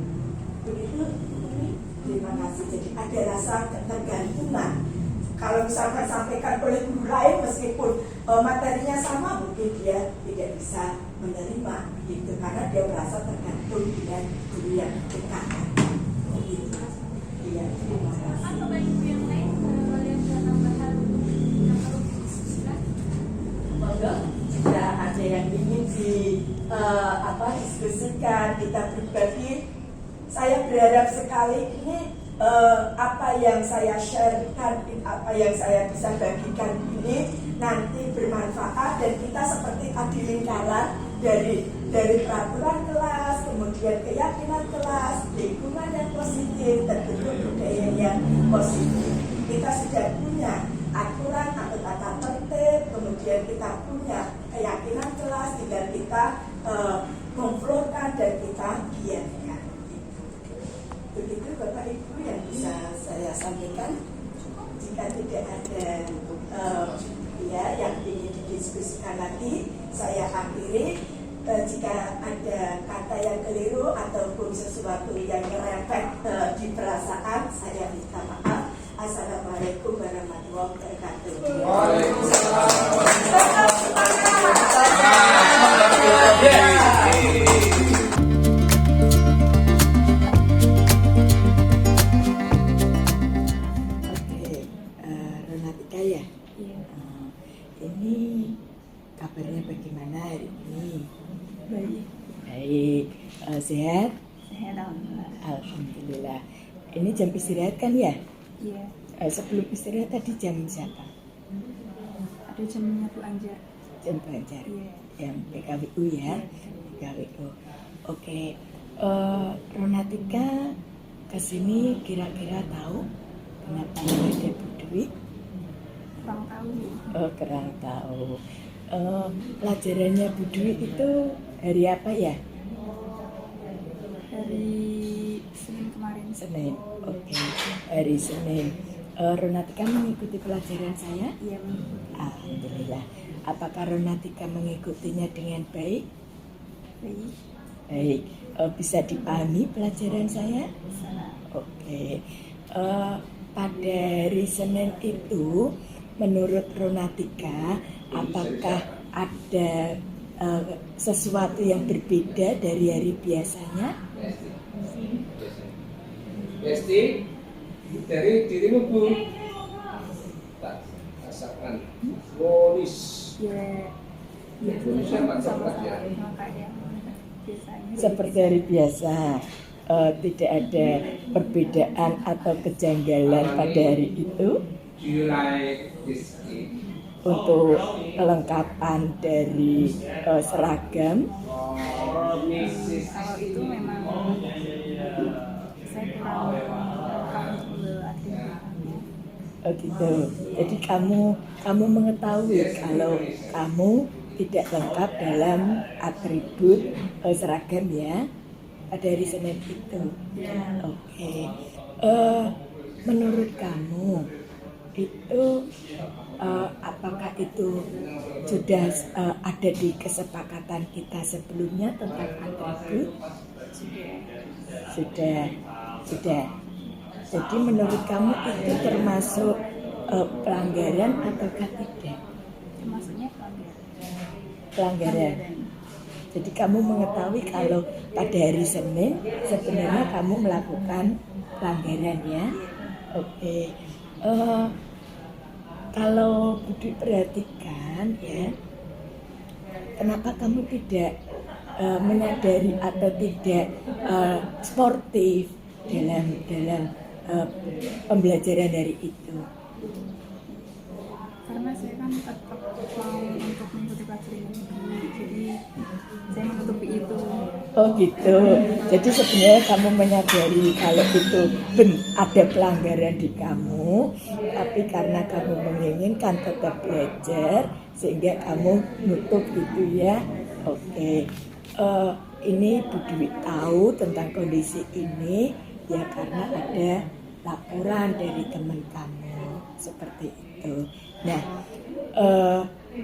Terima kasih. Jadi ada rasa ketergantungan. Kalau misalkan sampaikan oleh guru lain meskipun materinya sama, mungkin dia tidak bisa menerima begitu karena dia merasa tergantung dengan guru yang dekat. Begitu. Iya, terima kasih. Apa ibu yang lain kalau yang ada tambahan yang perlu didiskusikan? Monggo, jika ada yang ingin diskusikan, kita berbagi. Saya berharap sekali ini apa yang saya sharekan, apa yang saya bisa bagikan ini nanti bermanfaat dan kita seperti tadi lingkaran dari peraturan kelas, kemudian keyakinan kelas, lingkungan yang positif, terbentuk budaya yang positif. Kita sudah punya aturan atau tata tertib, kemudian kita punya keyakinan kelas, tinggal kita konflorkan dan kita giatkan. Begitu Bapak Ibu yang bisa saya sampaikan. Jika tidak ada yang ingin didiskusikan lagi, saya akhiri. Jika ada kata yang keliru ataupun sesuatu yang merepek di perasaan, saya minta maaf. Assalamualaikum warahmatullahi wabarakatuh. Ronatika ya? Iya. Ini kabarnya bagaimana hari ini? Baik. Baik. Sehat? Sehat alhamdulillah. Alhamdulillah. Ini jam istirahat kan ya? Iya. Sebelum istirahat tadi jam siapa? Ada jamnya Bu Anjar. Jam Banjar. Iya. Yang PKWU ya? PKWU. Oke. Ronatika kesini kira-kira tahu kenapa ada Bu Dwi? Kurang tahu. Kurang tahu. Pelajarannya Bu Dwi itu hari apa ya? Hari Senin kemarin. Senin. Oke. Hari Senin. Ronatika mengikuti pelajaran saya? Iya mengikuti. Alhamdulillah. Apakah Ronatika mengikutinya dengan baik? Baik. Baik. Bisa dipahami pelajaran saya? Sana. Oke. Pada hari Senin itu, menurut Ronatika, apakah ada sesuatu yang berbeda dari hari biasanya? Besti, dari dirimu Bu. Tak rasakan polis. Ya. Ya. Sama ya. Kayak biasanya. Seperti hari biasa, tidak ada perbedaan atau kejanggalan pada hari itu. Do you like this cake? Untuk kelengkapan dari seragam. Mrs. Kalau itu memang saya kurang paham artinya. Oh gitu. Jadi kamu mengetahui kalau kamu tidak lengkap dalam atribut seragam ya pada hari Senin itu. Oke. Menurut kamu itu apakah itu sudah ada di kesepakatan kita sebelumnya tentang atribut? Sudah. Jadi menurut kamu itu termasuk pelanggaran ataukah tidak? Maksudnya Pelanggaran. Jadi kamu mengetahui kalau pada hari Senin sebenarnya kamu melakukan pelanggaran ya? Oke. Kalau Budi perhatikan ya, kenapa kamu tidak menyadari atau tidak sportif dalam pembelajaran dari itu? karena saya kan tetap mau untuk mengikuti pelajaran ini, jadi saya menutupi itu. Oh gitu. Jadi sebenarnya kamu menyadari kalau itu ada pelanggaran di kamu, tapi karena kamu menginginkan tetap belajar sehingga kamu nutup gitu ya. Oke. Ini Bu Dwi tahu tentang kondisi ini ya karena ada laporan dari teman kamu seperti itu. Nah,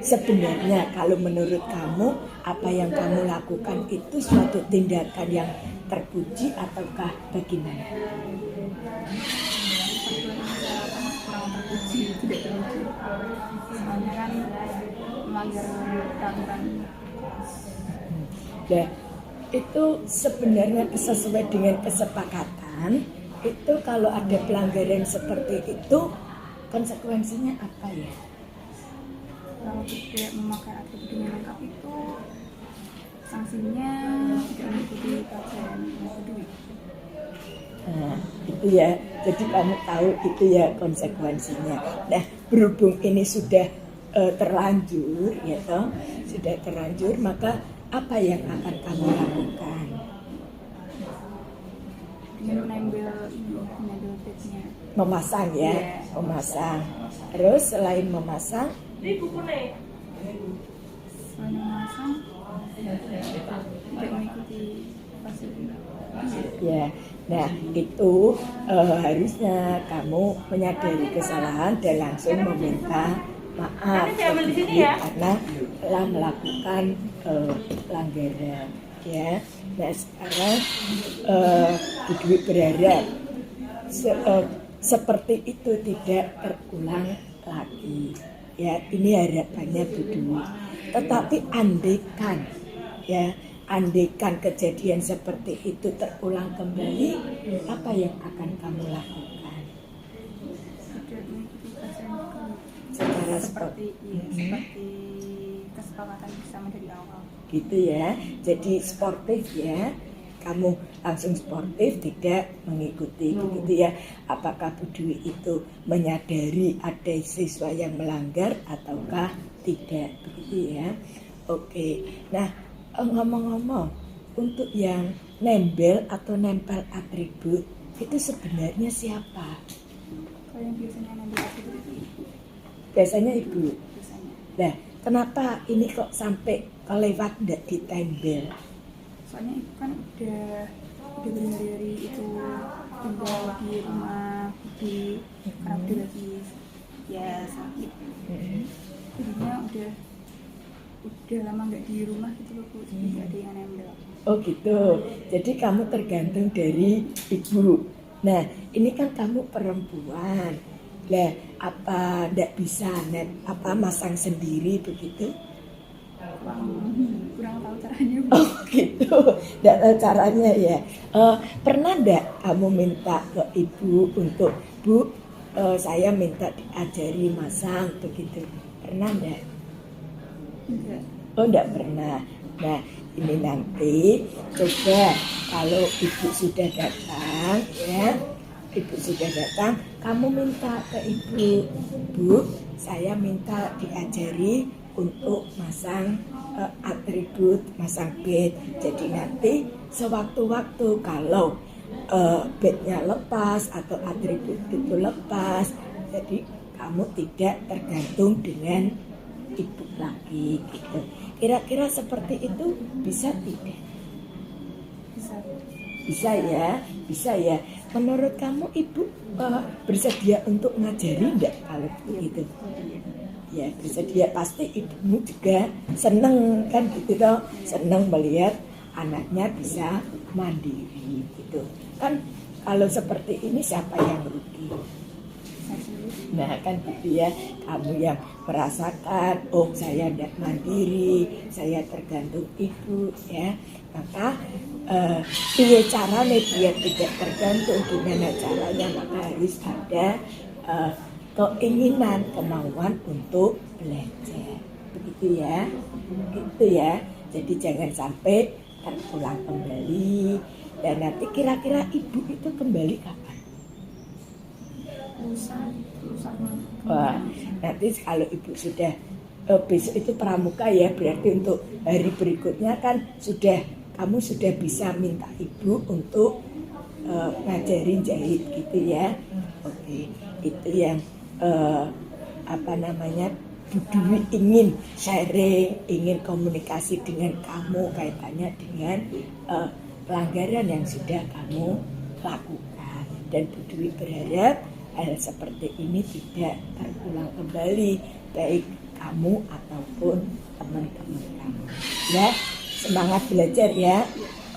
sebenarnya kalau menurut kamu apa yang kamu lakukan itu suatu tindakan yang terpuji ataukah bagaimana? Kurang terpuji, tidak terpuji. Soalnya kan melanggar peraturan. Nah, itu sebenarnya sesuai dengan kesepakatan. Itu kalau ada pelanggaran seperti itu konsekuensinya apa ya? Kalau tidak memakai atribut dengan lengkap itu sanksinya tidak mengikuti pelajaran kedua. Nah, itu ya. Jadi kamu tahu itu ya konsekuensinya. Nah, berhubung ini sudah terlanjur, ya toh, sudah terlanjur, maka apa yang akan kamu lakukan? Dengan mengambil bednya. Memasang ya, memasang. Terus selain memasang, Selain memasang, tidak mengikuti fasilitas. ya. Nah, itu harusnya kamu menyadari kesalahan dan langsung meminta maaf karena telah melakukan pelanggaran. Ya, nah sekarang Ibu berharap seperti itu tidak terulang lagi. Ya, ini harapannya Bu Dwi. Tetapi andaikan, ya, andaikan kejadian seperti itu terulang kembali, apa yang akan kamu lakukan? Tidak mengikuti pelajaran Secara seperti kesepakatan bersama dari awal. gitu ya. Jadi sportif ya. Kamu langsung sportif, tidak mengikuti begitu ya. Apakah Bu Dwi itu menyadari ada siswa yang melanggar ataukah tidak begitu ya? Oke. Nah, ngomong-ngomong, untuk yang nempel atau nempel atribut itu sebenarnya siapa? Kalau yang biasanya ngambil atribut itu ibu. Biasanya ibu. Biasanya. Nah, kenapa ini kok sampai kelewat tidak ditempel? Soalnya ibu kan udah berhari-hari itu tinggal di rumah Budi karena udah lagi ya sakit. Jadinya udah lama nggak di rumah gitu loh Bu, jadi nggak ada yang nempel. Oh gitu. Jadi kamu tergantung dari ibu. Nah, ini kan kamu perempuan. Lah, apa ndak bisa masang sendiri begitu? Kurang tahu caranya Bu. Oh gitu, nggak tahu caranya ya. Pernah ndak kamu minta ke ibu untuk Bu, saya minta diajari masang begitu? Pernah ndak? Enggak. Oh ndak pernah. Nah, ini nanti coba kalau ibu sudah datang ya, ibu sudah datang, kamu minta ke ibu, Bu, saya minta diajari untuk masang atribut, masang bed. Jadi nanti sewaktu-waktu kalau bednya lepas atau atribut itu lepas, jadi kamu tidak tergantung dengan ibu lagi gitu. Kira-kira seperti itu bisa tidak? Bisa ya, bisa ya. Menurut kamu ibu bersedia untuk ngajari enggak kalau begitu? Ya bersedia, pasti ibumu juga seneng kan gitu toh, seneng melihat anaknya bisa mandiri gitu. Kan kalau seperti ini siapa yang rugi? Nah kan gitu ya, kamu yang merasakan, oh saya tidak mandiri, saya tergantung ibu ya. Maka piye caranya biar tidak tergantung, gimana caranya, maka harus ada keinginan, kemauan untuk belajar. Begitu ya, gitu ya. Jadi jangan sampai terulang kembali. Dan nanti kira-kira ibu itu kembali kapan? Wah, nanti kalau ibu sudah besok itu pramuka ya, berarti untuk hari berikutnya kan kamu sudah bisa minta ibu untuk ngajarin jahit gitu ya. Oke, itu yang Bu Dwi ingin sharing, ingin komunikasi dengan kamu kaitannya dengan pelanggaran yang sudah kamu lakukan. Dan Bu Dwi berharap hal seperti ini tidak terulang kembali, baik kamu ataupun teman-teman kamu. Ya, semangat belajar ya.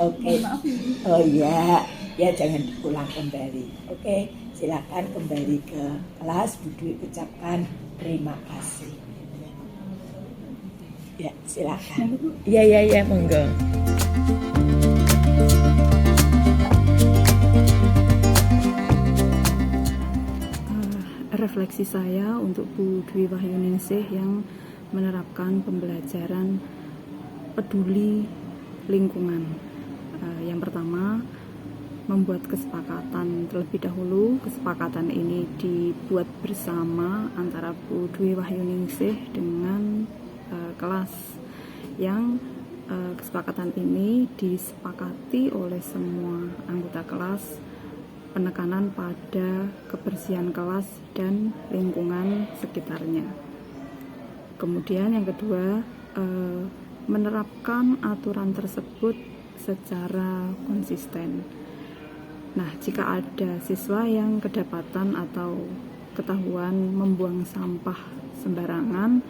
Oke. Oh iya, ya jangan diulang kembali. Oke, silakan kembali ke kelas. Bu Dwi ucapkan terima kasih. Ya, silakan. Iya, monggo. Refleksi saya untuk Bu Dwi Wahyuningsih yang menerapkan pembelajaran peduli lingkungan. Yang pertama, membuat kesepakatan terlebih dahulu. Kesepakatan ini dibuat bersama antara Bu Dwi Wahyuningsih dengan kelas, yang kesepakatan ini disepakati oleh semua anggota kelas. Penekanan pada kebersihan kelas dan lingkungan sekitarnya. Kemudian yang kedua, menerapkan aturan tersebut secara konsisten. Nah, jika ada siswa yang kedapatan atau ketahuan membuang sampah sembarangan,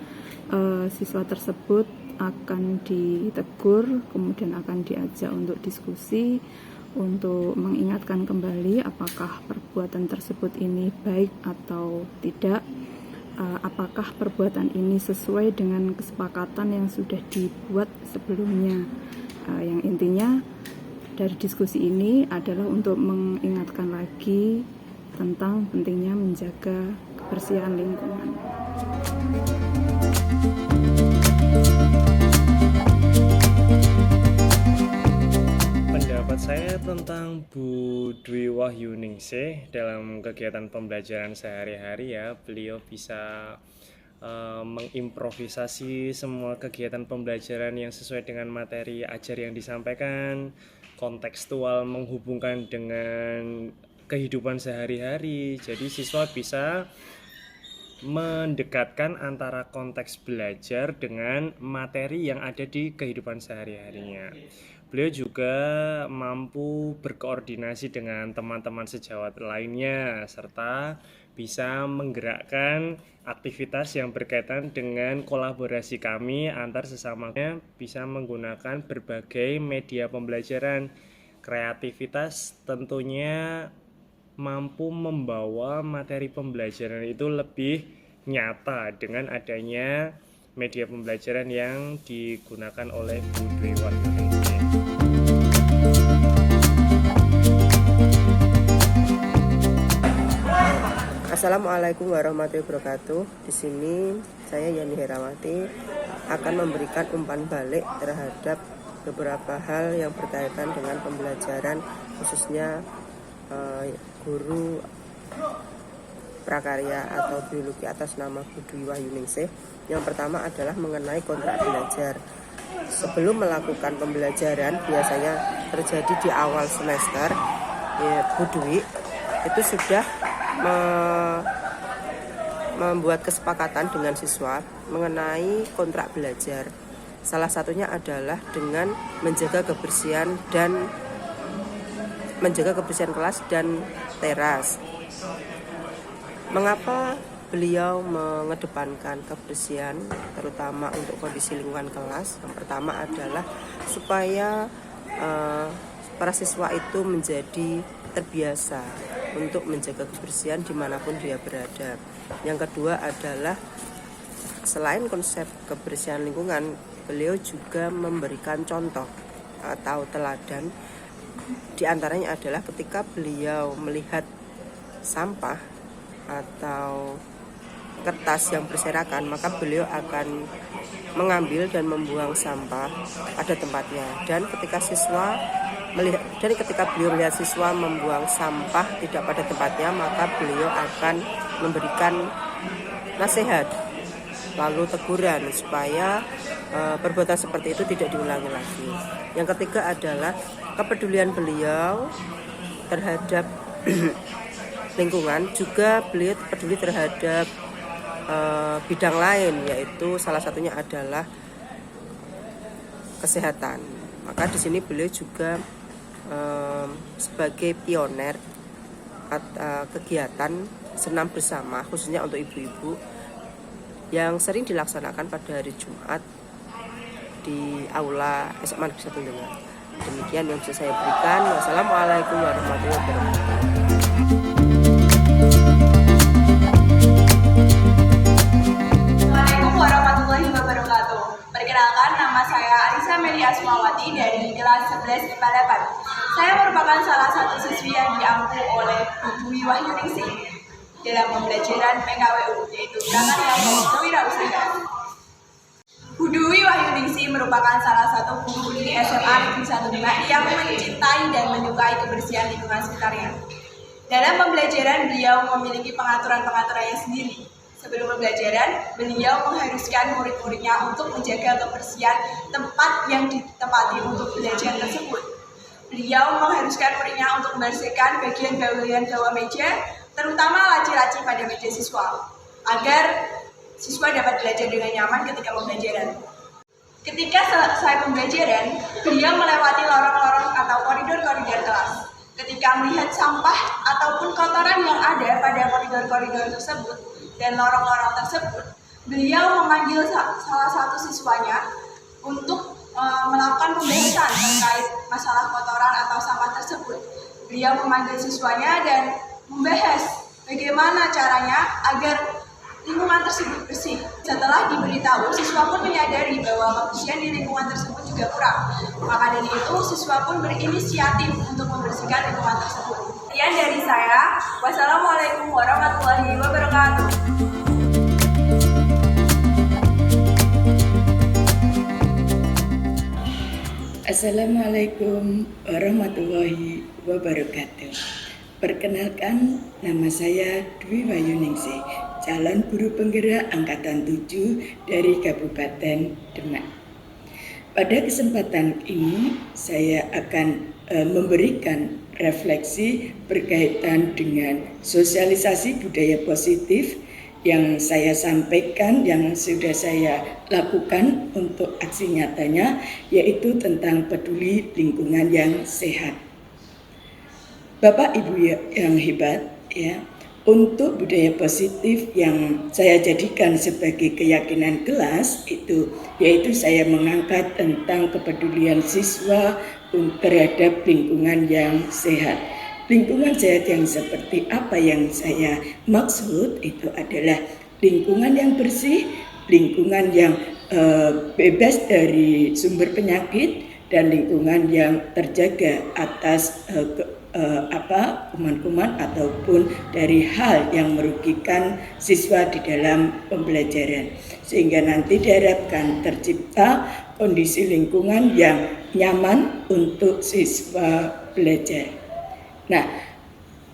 siswa tersebut akan ditegur, kemudian akan diajak untuk diskusi, untuk mengingatkan kembali apakah perbuatan tersebut ini baik atau tidak, apakah perbuatan ini sesuai dengan kesepakatan yang sudah dibuat sebelumnya. Yang intinya dari diskusi ini adalah untuk mengingatkan lagi tentang pentingnya menjaga kebersihan lingkungan. Pendapat saya tentang Bu Dwi Wahyuningsih dalam kegiatan pembelajaran sehari-hari, ya, beliau bisa mengimprovisasi semua kegiatan pembelajaran yang sesuai dengan materi ajar yang disampaikan, kontekstual, menghubungkan dengan kehidupan sehari-hari. Jadi siswa bisa mendekatkan antara konteks belajar dengan materi yang ada di kehidupan sehari-harinya. Beliau juga mampu berkoordinasi dengan teman-teman sejawat lainnya, serta bisa menggerakkan aktivitas yang berkaitan dengan kolaborasi kami antar sesamanya, bisa menggunakan berbagai media pembelajaran. Kreativitas tentunya mampu membawa materi pembelajaran itu lebih nyata dengan adanya media pembelajaran yang digunakan oleh Bu Dwi Wahyuningsih. Assalamualaikum warahmatullahi wabarakatuh. Di sini saya Yani Herawati akan memberikan umpan balik terhadap beberapa hal yang berkaitan dengan pembelajaran, khususnya guru prakarya atau biologi atas nama Bu Dwi Wahyuningsih. Yang pertama adalah mengenai kontrak belajar. Sebelum melakukan pembelajaran, biasanya terjadi di awal semester, Bu Dwi itu sudah membuat kesepakatan dengan siswa mengenai kontrak belajar. Salah satunya adalah dengan menjaga kebersihan kelas dan teras. Mengapa beliau mengedepankan kebersihan, terutama untuk kondisi lingkungan kelas? Yang pertama adalah supaya para siswa itu menjadi terbiasa untuk menjaga kebersihan dimanapun dia berada. Yang kedua adalah selain konsep kebersihan lingkungan, beliau juga memberikan contoh atau teladan. Di antaranya adalah ketika beliau melihat sampah atau kertas yang berserakan, maka beliau akan mengambil dan membuang sampah pada tempatnya. Dan ketika beliau melihat siswa membuang sampah tidak pada tempatnya, maka beliau akan memberikan nasihat, lalu teguran supaya perbuatan seperti itu tidak diulangi lagi. Yang ketiga adalah kepedulian beliau terhadap lingkungan, juga beliau peduli terhadap bidang lain, yaitu salah satunya adalah kesehatan. Maka di sini beliau juga sebagai pioner kegiatan senam bersama, khususnya untuk ibu-ibu, yang sering dilaksanakan pada hari Jumat di aula SMA Negeri 1 Dengal. Demikian yang bisa saya berikan. Wassalamualaikum warahmatullahi wabarakatuh. Assalamualaikum warahmatullahi wabarakatuh. Perkenalkan, nama saya Arisa Melia Asmawati dari kelas 11 IPA 8. Saya merupakan salah satu siswi yang diampu oleh Bu Dwi Wahyuningsih dalam pembelajaran PKWU, yaitu gerakan yang kewirausahaan. Bu Dwi Wahyuningsih merupakan salah satu guru di SMA Negeri 1 Demak yang mencintai dan menyukai kebersihan lingkungan sekitarnya. Dalam pembelajaran, beliau memiliki pengaturan-pengaturannya sendiri. Sebelum pembelajaran, beliau mengharuskan murid-muridnya untuk menjaga kebersihan tempat yang ditempati untuk belajar tersebut. Beliau mengharuskan muridnya untuk membersihkan bagian bawah meja, terutama laci-laci pada meja siswa, agar siswa dapat belajar dengan nyaman ketika pembelajaran. Ketika selesai pembelajaran, beliau melewati lorong-lorong atau koridor-koridor kelas. Ketika melihat sampah ataupun kotoran yang ada pada koridor-koridor tersebut dan lorong-lorong tersebut, beliau memanggil salah satu siswanya untuk melakukan pembahasan terkait masalah kotoran atau sampah tersebut. Beliau memanggil siswanya dan membahas bagaimana caranya agar lingkungan tersebut bersih. Setelah diberitahu, siswa pun menyadari bahwa kebersihan di lingkungan tersebut juga kurang. Maka dari itu, siswa pun berinisiatif untuk membersihkan lingkungan tersebut. Sekian dari saya. Wassalamualaikum warahmatullahi wabarakatuh. Assalamualaikum warahmatullahi wabarakatuh. Perkenalkan, nama saya Dwi Wahyuningsih, calon guru penggerak Angkatan 7 dari Kabupaten Demak. Pada kesempatan ini, saya akan memberikan refleksi berkaitan dengan sosialisasi budaya positif yang saya sampaikan, yang sudah saya lakukan untuk aksi nyatanya, yaitu tentang peduli lingkungan yang sehat. Bapak Ibu yang hebat, ya, untuk budaya positif yang saya jadikan sebagai keyakinan kelas itu, yaitu saya mengangkat tentang kepedulian siswa terhadap lingkungan yang sehat. Lingkungan sehat yang seperti apa yang saya maksud itu adalah lingkungan yang bersih, lingkungan yang bebas dari sumber penyakit, dan lingkungan yang terjaga atas kuman-kuman ataupun dari hal yang merugikan siswa di dalam pembelajaran, sehingga nanti diharapkan tercipta kondisi lingkungan yang nyaman untuk siswa belajar. Nah,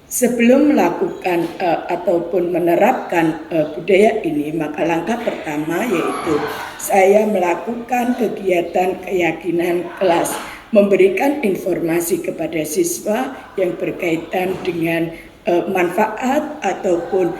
sebelum melakukan ataupun menerapkan budaya ini, maka langkah pertama yaitu saya melakukan kegiatan keyakinan kelas, memberikan informasi kepada siswa yang berkaitan dengan manfaat ataupun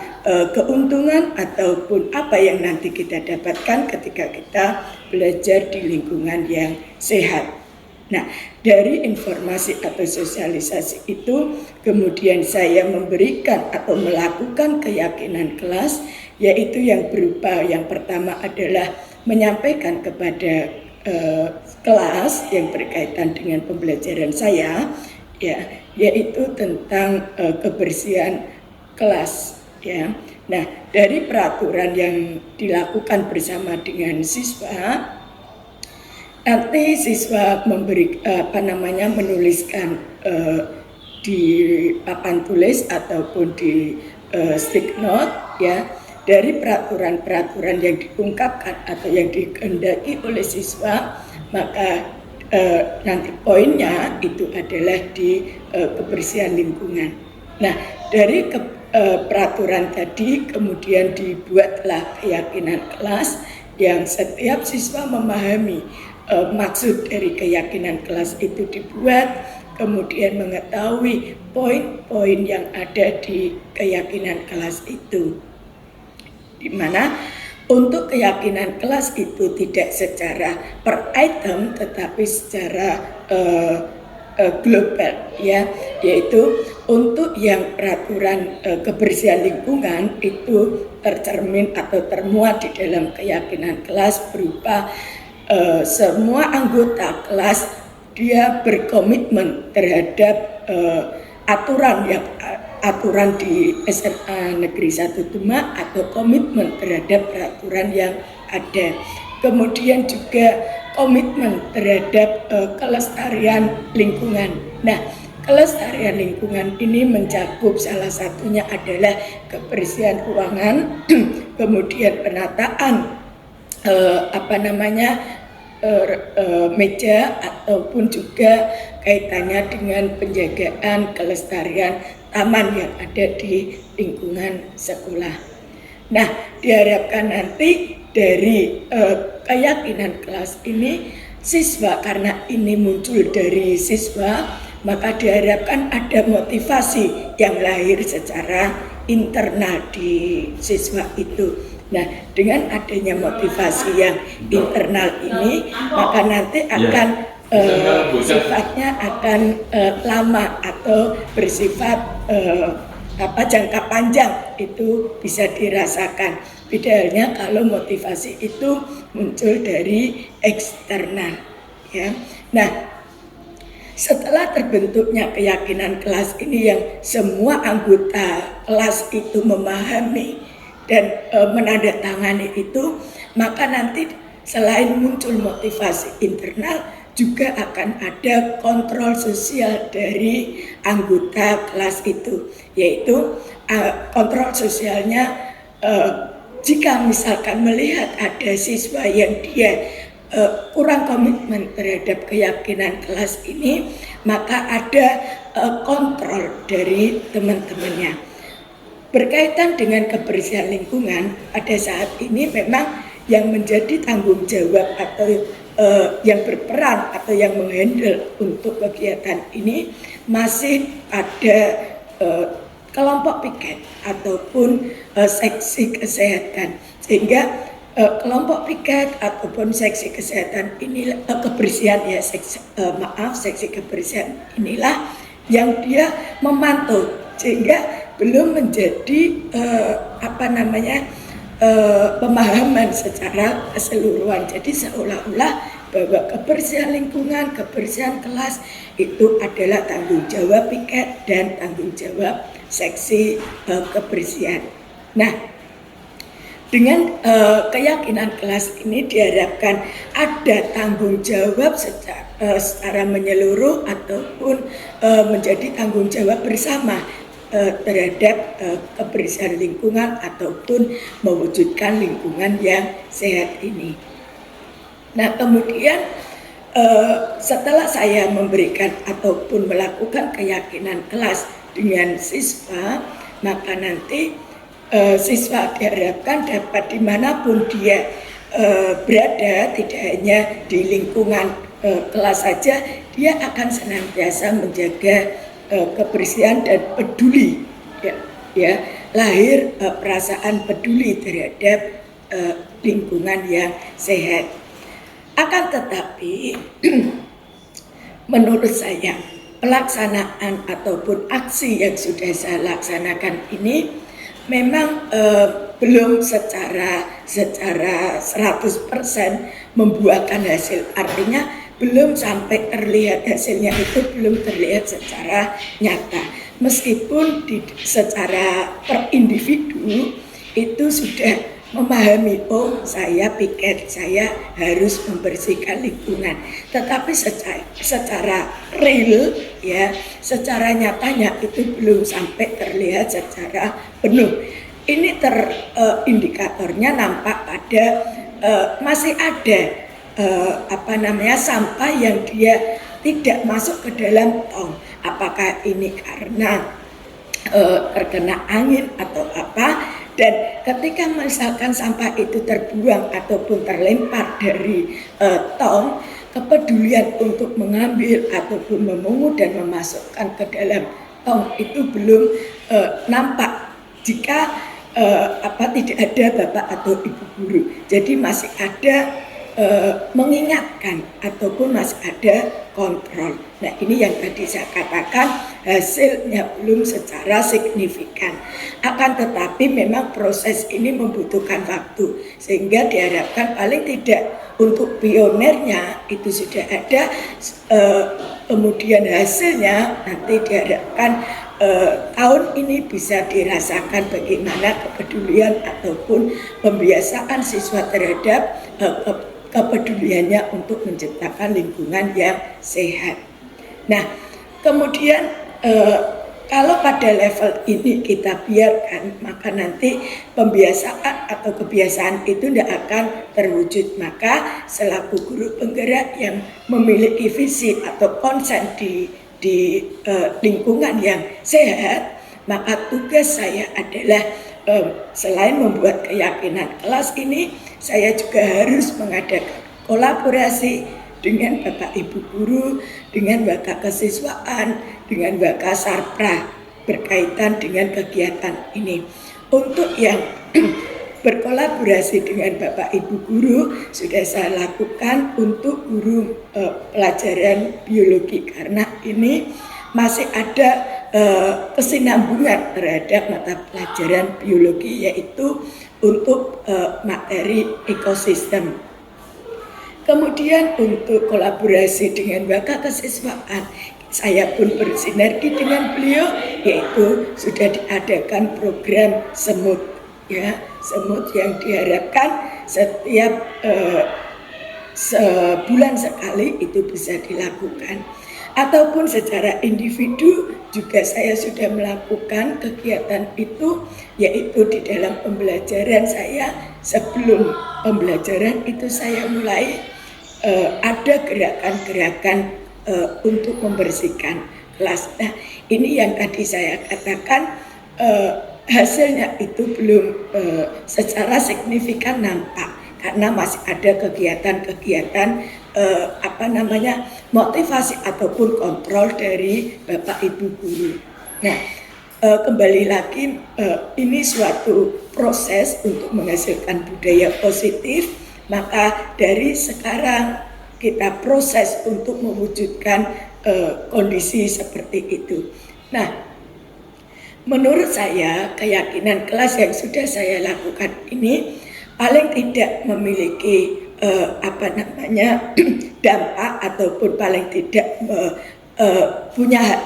keuntungan ataupun apa yang nanti kita dapatkan ketika kita belajar di lingkungan yang sehat. Nah, dari informasi atau sosialisasi itu kemudian saya memberikan atau melakukan keyakinan kelas, yaitu yang berupa yang pertama adalah menyampaikan kepada kelas yang berkaitan dengan pembelajaran saya, ya, yaitu tentang kebersihan kelas, ya. Nah, dari peraturan yang dilakukan bersama dengan siswa, nanti siswa menuliskan di papan tulis ataupun di stick note, ya, dari peraturan-peraturan yang diungkapkan atau yang dikehendaki oleh siswa, maka nanti poinnya itu adalah di kebersihan lingkungan. Nah, dari peraturan tadi kemudian dibuatlah keyakinan kelas yang setiap siswa memahami maksud dari keyakinan kelas itu dibuat, kemudian mengetahui poin-poin yang ada di keyakinan kelas itu, di mana untuk keyakinan kelas itu tidak secara per item tetapi secara global, ya, yaitu untuk yang peraturan kebersihan lingkungan itu tercermin atau termuat di dalam keyakinan kelas berupa semua anggota kelas dia berkomitmen terhadap aturan di SMA Negeri 1 Demak atau komitmen terhadap peraturan yang ada. Kemudian juga komitmen terhadap kelestarian lingkungan. Nah, kelestarian lingkungan ini mencakup salah satunya adalah kebersihan ruangan, kemudian penataan meja ataupun juga kaitannya dengan penjagaan kelestarian taman yang ada di lingkungan sekolah. Nah, diharapkan nanti dari keyakinan kelas ini siswa, karena ini muncul dari siswa, maka diharapkan ada motivasi yang lahir secara internal di siswa itu. Nah, dengan adanya motivasi yang internal ini, maka nanti akan sifatnya akan lama atau bersifat jangka panjang, itu bisa dirasakan. Beda halnya kalau motivasi itu muncul dari eksternal, ya. Nah, setelah terbentuknya keyakinan kelas ini yang semua anggota kelas itu memahami dan menandatangani itu, maka nanti selain muncul motivasi internal juga akan ada kontrol sosial dari anggota kelas itu, yaitu kontrol sosialnya jika misalkan melihat ada siswa yang dia kurang komitmen terhadap keyakinan kelas ini, maka ada kontrol dari teman-temannya. Berkaitan dengan kebersihan lingkungan, pada saat ini memang yang menjadi tanggung jawab atau yang berperan atau yang menghandle untuk kegiatan ini masih pada kelompok piket ataupun seksi kesehatan, sehingga kelompok piket ataupun seksi kesehatan inilah seksi kebersihan inilah yang dia memantau, sehingga belum menjadi pemahaman secara keseluruhan. Jadi seolah-olah bahwa kebersihan lingkungan, kebersihan kelas itu adalah tanggung jawab piket dan tanggung jawab seksi kebersihan. Nah, dengan keyakinan kelas ini diharapkan ada tanggung jawab secara menyeluruh ataupun menjadi tanggung jawab bersama terhadap kebersihan lingkungan ataupun mewujudkan lingkungan yang sehat ini. Nah, kemudian setelah saya memberikan ataupun melakukan keyakinan kelas dengan siswa, maka nanti siswa diharapkan dapat dimanapun dia berada, tidak hanya di lingkungan kelas saja, dia akan senantiasa menjaga kebersihan dan peduli, ya, lahir perasaan peduli terhadap lingkungan yang sehat. Akan tetapi menurut saya pelaksanaan ataupun aksi yang sudah saya laksanakan ini memang belum secara 100% membuahkan hasil, artinya belum sampai terlihat hasilnya, itu belum terlihat secara nyata. Meskipun secara per individu itu sudah memahami, oh saya piket, saya harus membersihkan lingkungan. Tetapi secara real, ya, secara nyatanya itu belum sampai terlihat secara penuh. Ini indikatornya nampak pada masih ada sampah yang dia tidak masuk ke dalam tong. Apakah ini karena terkena angin atau apa? Dan ketika misalkan sampah itu terbuang ataupun terlempar dari tong, kepedulian untuk mengambil ataupun memungut dan memasukkan ke dalam tong itu belum nampak jika tidak ada bapak atau ibu guru. Jadi masih ada mengingatkan ataupun masih ada kontrol. Nah, ini yang tadi saya katakan hasilnya belum secara signifikan. Akan tetapi memang proses ini membutuhkan waktu, sehingga diharapkan paling tidak untuk pionernya itu sudah ada, kemudian hasilnya nanti diharapkan tahun ini bisa dirasakan bagaimana kepedulian ataupun pembiasaan siswa terhadap kepeduliannya untuk menciptakan lingkungan yang sehat. Nah, kemudian kalau pada level ini kita biarkan, maka nanti pembiasaan atau kebiasaan itu tidak akan terwujud. Maka selaku guru penggerak yang memiliki visi atau konsen di lingkungan yang sehat, maka tugas saya adalah selain membuat keyakinan kelas ini, saya juga harus mengadakan kolaborasi dengan Bapak Ibu Guru, dengan Waka Kesiswaan, dengan Waka Sarpra berkaitan dengan kegiatan ini. Untuk yang berkolaborasi dengan Bapak Ibu Guru sudah saya lakukan untuk guru pelajaran biologi, karena ini masih ada kesinambungan terhadap mata pelajaran biologi, yaitu untuk materi ekosistem. Kemudian untuk kolaborasi dengan Waka Kesiswaan, saya pun bersinergi dengan beliau, yaitu sudah diadakan program semut, ya, semut yang diharapkan setiap sebulan sekali itu bisa dilakukan. Ataupun secara individu juga saya sudah melakukan kegiatan itu, yaitu di dalam pembelajaran saya. Sebelum pembelajaran itu saya mulai ada gerakan-gerakan untuk membersihkan kelas. Nah, ini yang tadi saya katakan hasilnya itu belum secara signifikan nampak, karena masih ada kegiatan-kegiatan motivasi ataupun kontrol dari Bapak Ibu Guru. Nah, kembali lagi ini suatu proses untuk menghasilkan budaya positif, maka dari sekarang kita proses untuk mewujudkan kondisi seperti itu. Nah, menurut saya keyakinan kelas yang sudah saya lakukan ini paling tidak memiliki dampak ataupun paling tidak punya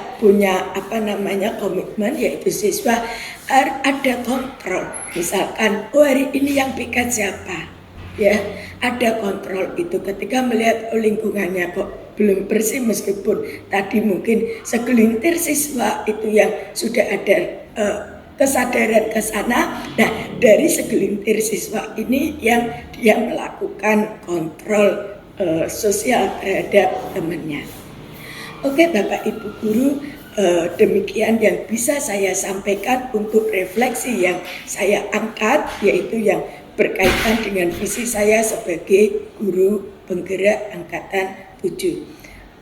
komitmen, yaitu siswa ada kontrol. Misalkan hari ini yang piket siapa, ya, ada kontrol itu ketika melihat lingkungannya kok belum bersih, meskipun tadi mungkin segelintir siswa itu yang sudah ada kesadaran ke sana. Nah, dari segelintir siswa ini yang dia melakukan kontrol sosial terhadap temannya. Oke, Bapak Ibu Guru, demikian yang bisa saya sampaikan untuk refleksi yang saya angkat, yaitu yang berkaitan dengan visi saya sebagai guru penggerak angkatan 7.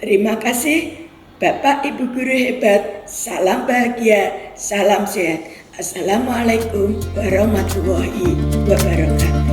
Terima kasih Bapak Ibu Guru hebat, salam bahagia, salam sehat. Assalamualaikum warahmatullahi wabarakatuh.